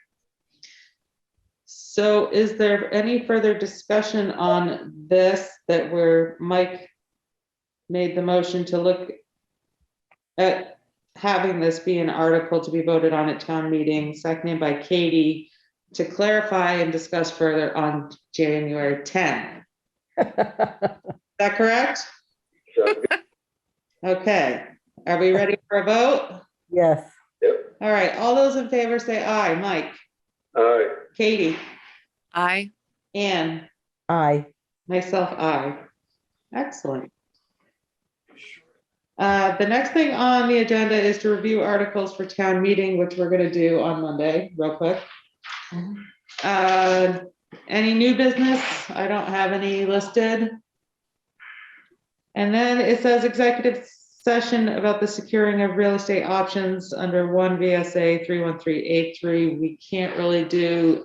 S1: So is there any further discussion on this that Mike made the motion to look at having this be an article to be voted on at town meeting, seconded by Katie, to clarify and discuss further on January 10th? Is that correct?
S3: So,
S1: Okay, are we ready for a vote?
S2: Yes.
S3: yep,
S1: All right, all those in favor say aye. Mike,
S3: all right.
S1: Katie,
S4: Aye.
S1: Ann,
S2: Aye.
S1: myself, aye. Excellent. The next thing on the agenda is to review articles for town meeting, which we're gonna do on Monday, real quick. Any new business? I don't have any listed. And then it says executive session about the securing of real estate options under 1 VSA 313A3. We can't really do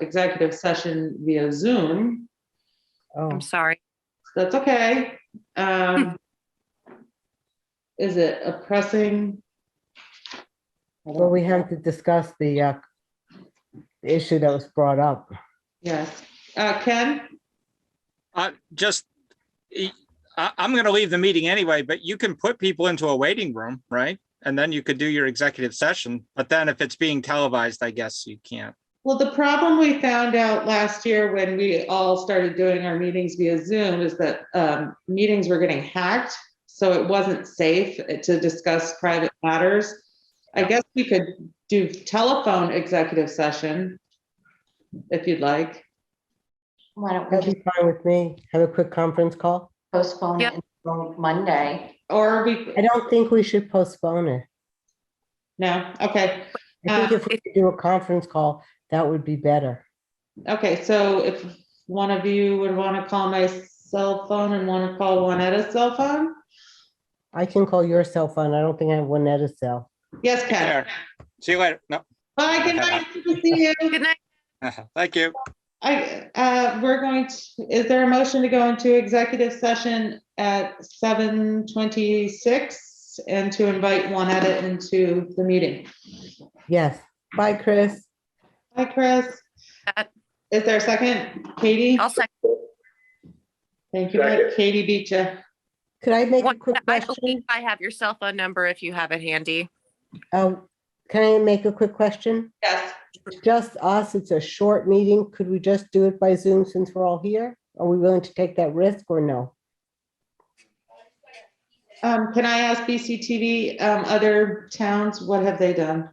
S1: executive session via Zoom.
S2: Oh,
S4: I'm sorry.
S1: That's okay. Is it a pressing?
S2: well, we have to discuss the issue that was brought up.
S1: Yes. Ken?
S12: I'm going to leave the meeting anyway, but you can put people into a waiting room, right? And then you could do your executive session. But then if it's being televised, I guess you can't.
S1: Well, the problem we found out last year when we all started doing our meetings via Zoom is that meetings were getting hacked. So it wasn't safe to discuss private matters. I guess we could do telephone executive session if you'd like.
S6: Why don't we
S2: That'd
S6: just
S2: be fine with me. Have a quick conference call.
S6: postpone
S4: Yep.
S6: it until Monday?
S1: Or we,
S2: I don't think we should postpone it.
S1: no, okay.
S2: I think if we could do a conference call, that would be better.
S1: Okay, so if one of you would want to call my cell phone and want to call Juaneta's cell phone?
S2: I can call your cell phone. I don't think I have Juaneta's cell.
S1: Yes, Ken.
S12: There. See you later. No.
S1: Bye, good night. Good to see you.
S4: Good night.
S12: Thank you.
S1: We're going to, is there a motion to go into executive session at 7:26 and to invite Juaneta into the meeting?
S2: Yes. Bye, Chris.
S1: Hi, Chris. Is there a second? Katie?
S4: I'll second.
S1: Thank you.
S3: Second.
S1: Katie beat you.
S2: Could I make a
S4: One,
S2: quick
S4: I believe
S2: question?
S4: I have your cell phone number if you have it handy.
S2: Can I make a quick question?
S1: Yes.
S2: It's just us. It's a short meeting. Could we just do it by Zoom since we're all here? Are we willing to take that risk or no?
S1: Can I ask BCTV, other towns, what have they done?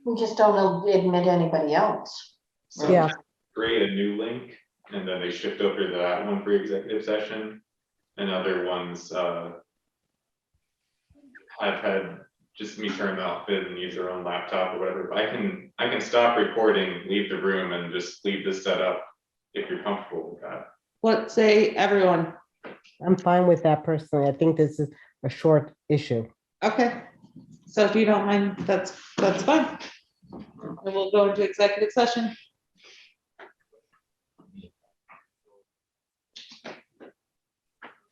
S6: We just don't admit anybody else.
S2: Yeah.
S15: Create a new link and then they shift over to that one for executive session. And other ones I've had just me turn off it and use their own laptop or whatever. But I can stop recording, leave the room, and just leave this set up if you're comfortable with that.
S1: What say everyone?
S2: I'm fine with that personally. I think this is a short issue.
S1: Okay, so if you don't mind, that's fine. And we'll go into executive session.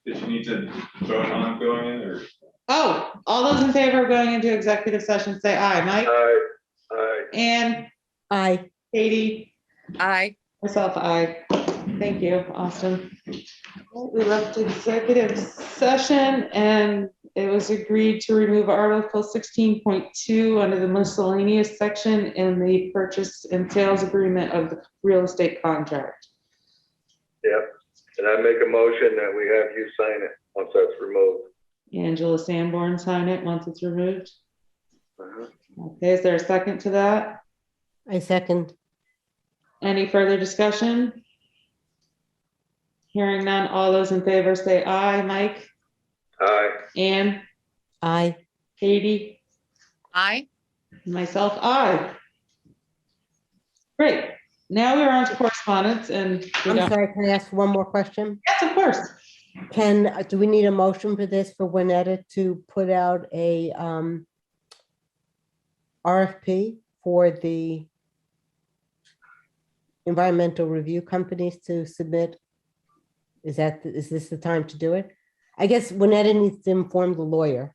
S15: Did you need to vote on going in or?
S1: Oh, all those in favor of going into executive session, say aye. Mike?
S3: Aye, aye.
S1: Ann?
S2: Aye.
S1: Katie?
S4: Aye.
S1: Myself, aye. Thank you, Austin. We left executive session and it was agreed to remove Article 16.2 under the miscellaneous section in the purchase and sales agreement of the real estate contract.
S3: Yep, and I make a motion that we have you sign it once that's removed.
S1: Angela Sanborn sign it once it's removed. Okay, is there a second to that?
S2: I second.
S1: Any further discussion? Hearing none, all those in favor say aye. Mike?
S3: Aye.
S1: Ann?
S2: Aye.
S1: Katie?
S4: Aye.
S1: Myself, aye. Great. Now we're on to correspondence and
S2: I'm sorry, can I ask one more question?
S1: yes, of course.
S2: Do we need a motion for this for Juaneta to put out a RFP for the environmental review companies to submit? Is this the time to do it? I guess Juaneta needs to inform the lawyer.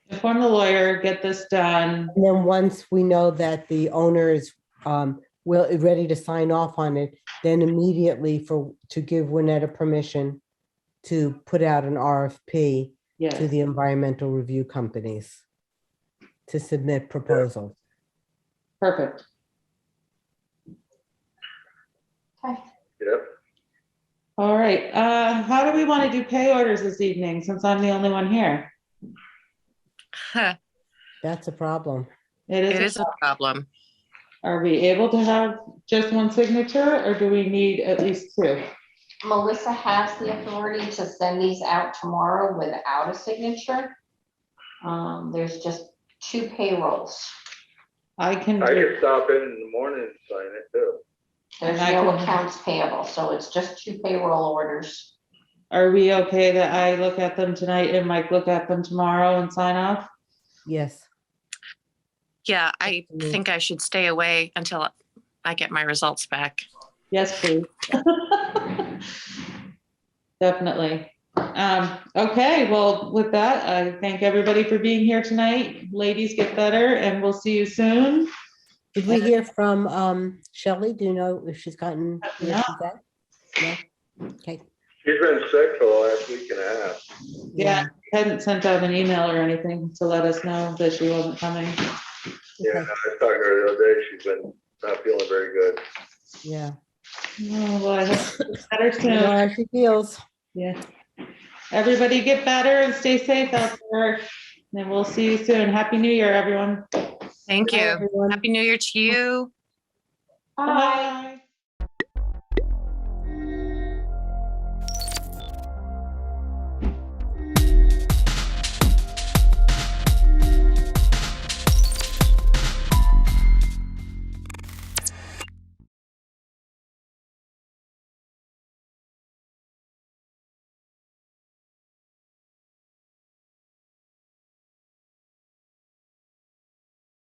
S1: Inform the lawyer, get this done.
S2: And then once we know that the owner is ready to sign off on it, then immediately to give Juaneta permission to put out an RFP
S1: Yes.
S2: to the environmental review companies to submit proposals.
S1: Perfect.
S6: Okay.
S3: Yep.
S1: All right. How do we want to do pay orders this evening since I'm the only one here?
S2: That's a problem.
S1: It
S4: is a problem.
S1: Are we able to have just one signature or do we need at least two?
S6: Melissa has the authority to send these out tomorrow without a signature. There's just 2 payrolls.
S1: I can,
S3: I could stop in the morning and sign it too.
S6: There's
S1: And I
S6: no
S1: can-
S6: accounts payable, so it's just 2 payroll orders.
S1: are we okay that I look at them tonight and Mike look at them tomorrow and sign off?
S2: Yes.
S4: Yeah, I think I should stay away until I get my results back.
S1: Yes, please. Definitely. Okay, well, with that, I thank everybody for being here tonight. Ladies, get better and we'll see you soon.
S2: Did we hear from Shelley? Do you know if she's gotten where
S1: No.
S2: she's at? No? Okay.
S3: She's been sick for the last week and a half.
S1: Yeah, hadn't sent out an email or anything to let us know that she wasn't coming.
S3: Yeah,
S2: Okay.
S3: I talked to her the other day. She's been not feeling very good.
S2: Yeah.
S1: Oh, well, I hope she gets better
S2: I know
S1: soon.
S2: how she feels.
S1: Yeah. Everybody get better and stay safe out there. And we'll see you soon. Happy New Year, everyone.
S4: Thank
S2: Bye,
S4: you.
S2: everyone.
S4: Happy New Year to you.
S6: Bye.
S1: Bye.